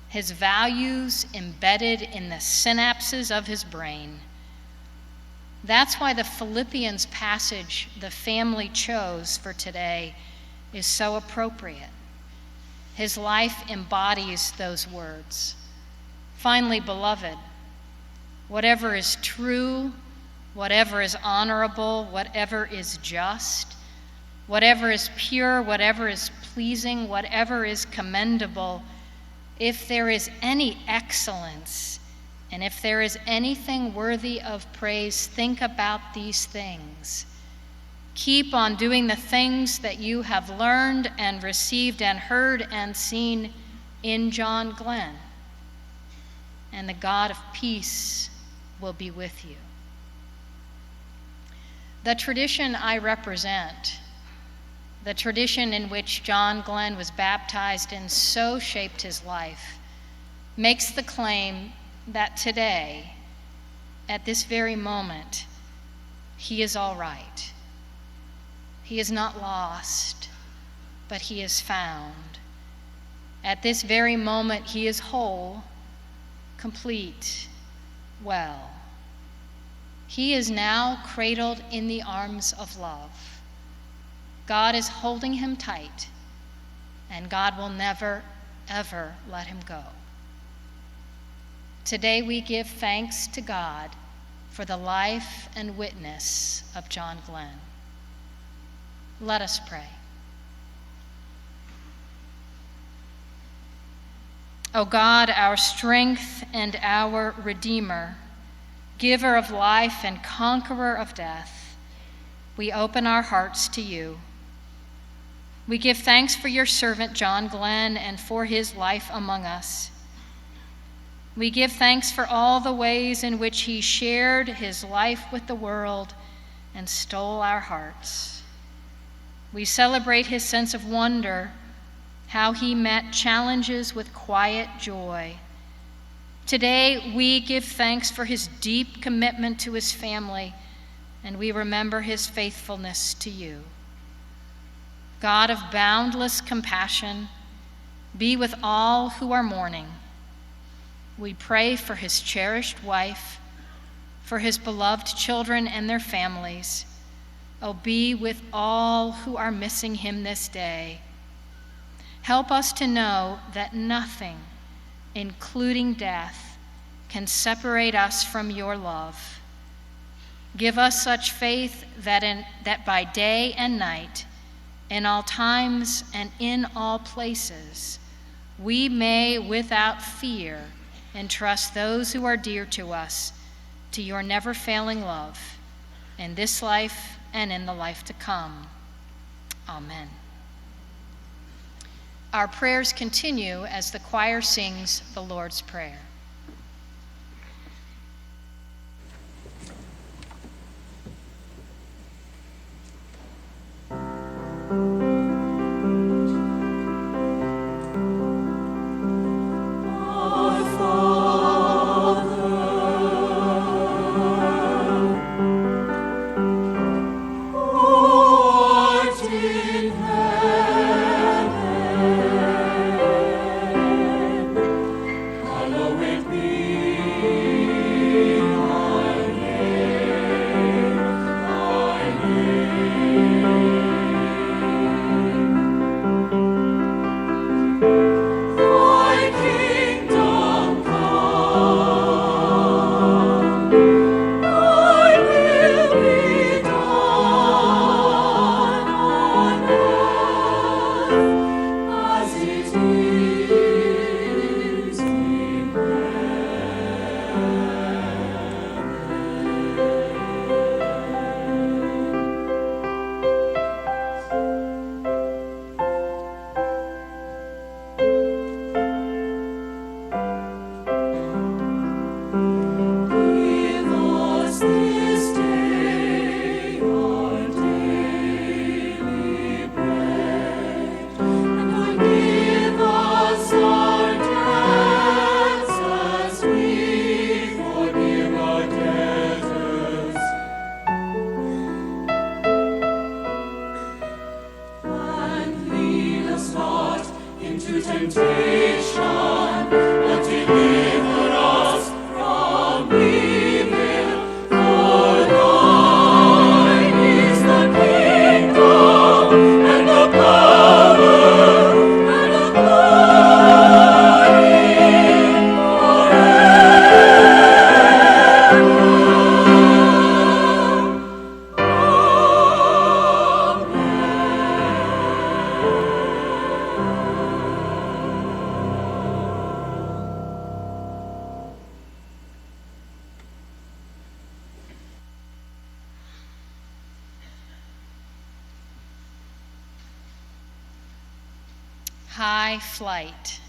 Speaker 2: his values embedded in the synapses of his brain. That's why the Philippians passage the family chose for today is so appropriate. His life embodies those words. Finally, beloved, whatever is true, whatever is honorable, whatever is just, whatever is pure, whatever is pleasing, whatever is commendable, if there is any excellence, and if there is anything worthy of praise, think about these things. Keep on doing the things that you have learned and received and heard and seen in John Glenn. And the God of peace will be with you. The tradition I represent, the tradition in which John Glenn was baptized and so shaped his life, makes the claim that today, at this very moment, he is all right. He is not lost. but he is found. At this very moment, he is whole, complete, well. He is now cradled in the arms of love. God is holding him tight, and God will never, ever let him go. Today we give thanks to God for the life and witness of John Glenn. Let us pray. O God, our strength and our Redeemer, giver of life and conqueror of death, we open our hearts to you. We give thanks for your servant John Glenn and for his life among us. We give thanks for all the ways in which he shared his life with the world and stole our hearts. We celebrate his sense of wonder, how he met challenges with quiet joy. Today, we give thanks for his deep commitment to his family, and we remember his faithfulness to you. God of boundless compassion, be with all who are mourning. We pray for his cherished wife, for his beloved children and their families. Oh, be with all who are missing him this day. Help us to know that nothing, including death, can separate us from your love. Give us such faith that by day and night, in all times and in all places, we may without fear entrust those who are dear to us to your never-failing love in this life and in the life to come. Amen. Our prayers continue as the choir sings the Lord's Prayer. High flight.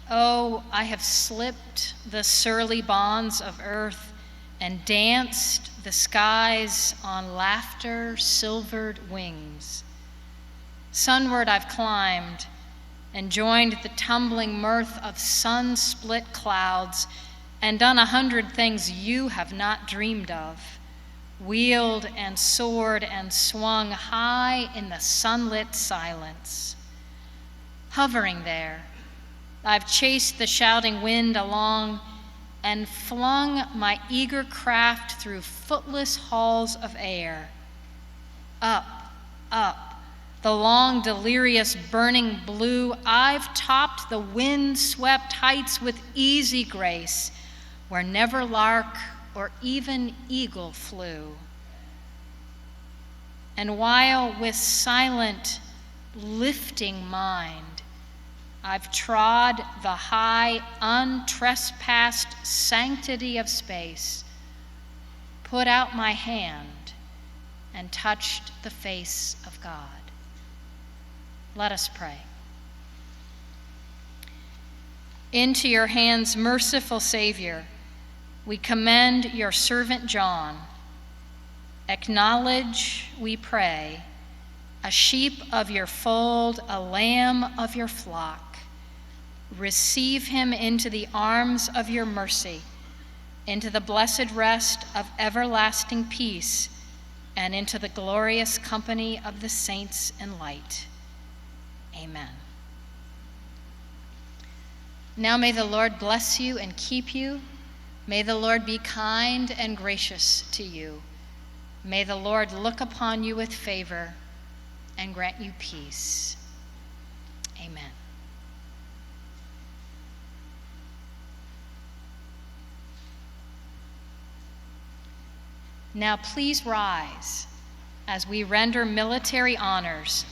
Speaker 2: Oh, I have slipped the surly bonds of earth and danced the skies on laughter-silvered wings. Sunward I've climbed and joined the tumbling mirth of sun-split clouds and done 100 things you have not dreamed of. wheeled and soared and swung high in the sunlit silence. Hovering there, I've chased the shouting wind along and flung my eager craft through footless halls of air. Up, up, the long, delirious, burning blue, I've topped the wind-swept heights with easy grace, where never lark or even eagle flew. And while with silent, lifting mind, I've trod the high, untrespassed sanctity of space, put out my hand, and touched the face of God. Let us pray. Into your hands, merciful Savior, we commend your servant John. Acknowledge, we pray, a sheep of your fold, a lamb of your flock. Receive him into the arms of your mercy, into the blessed rest of everlasting peace, and into the glorious company of the saints in light. Amen. Now may the Lord bless you and keep you. May the Lord be kind and gracious to you. May the Lord look upon you with favor and grant you peace. Amen. Now please rise as we render military honors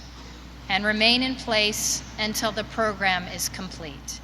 Speaker 2: and remain in place until the program is complete.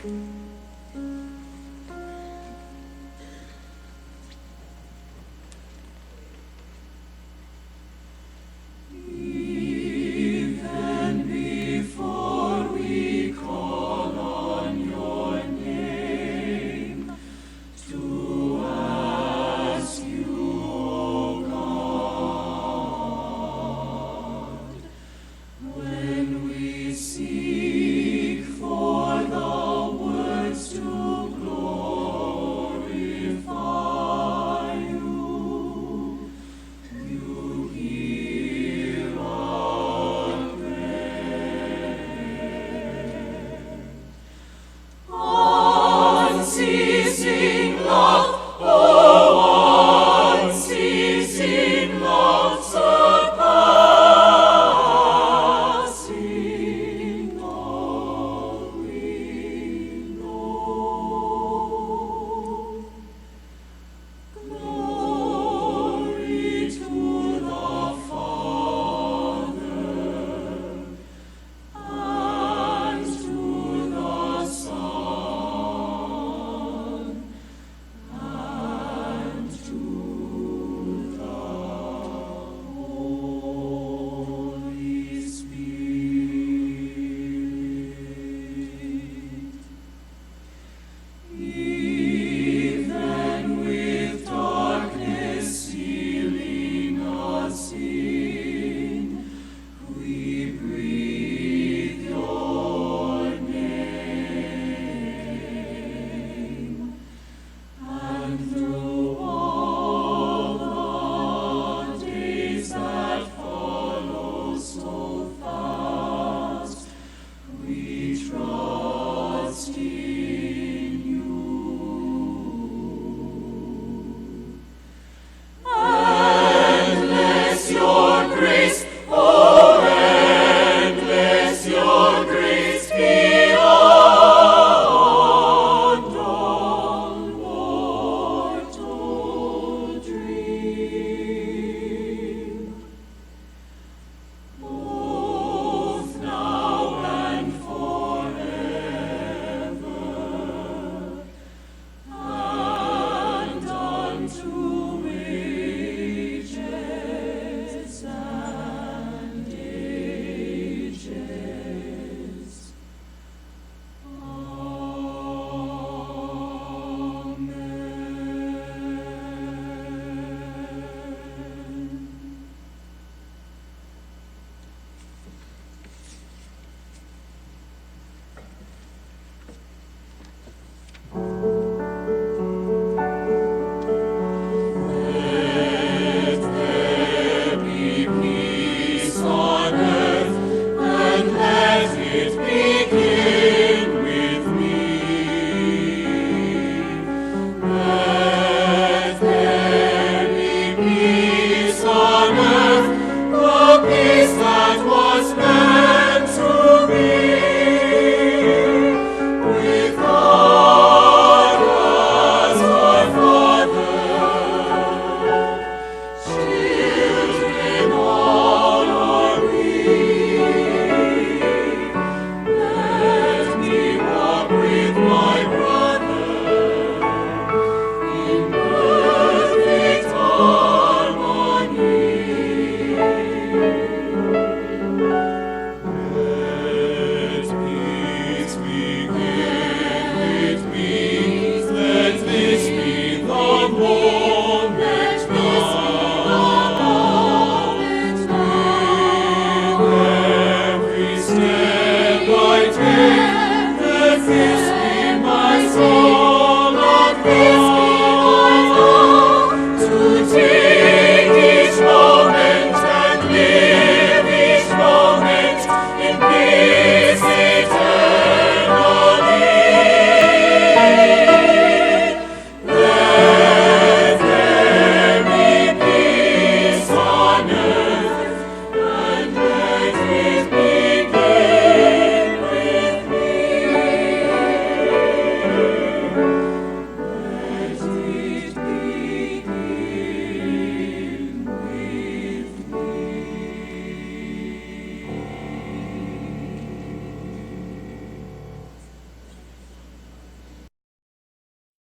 Speaker 1: Amen.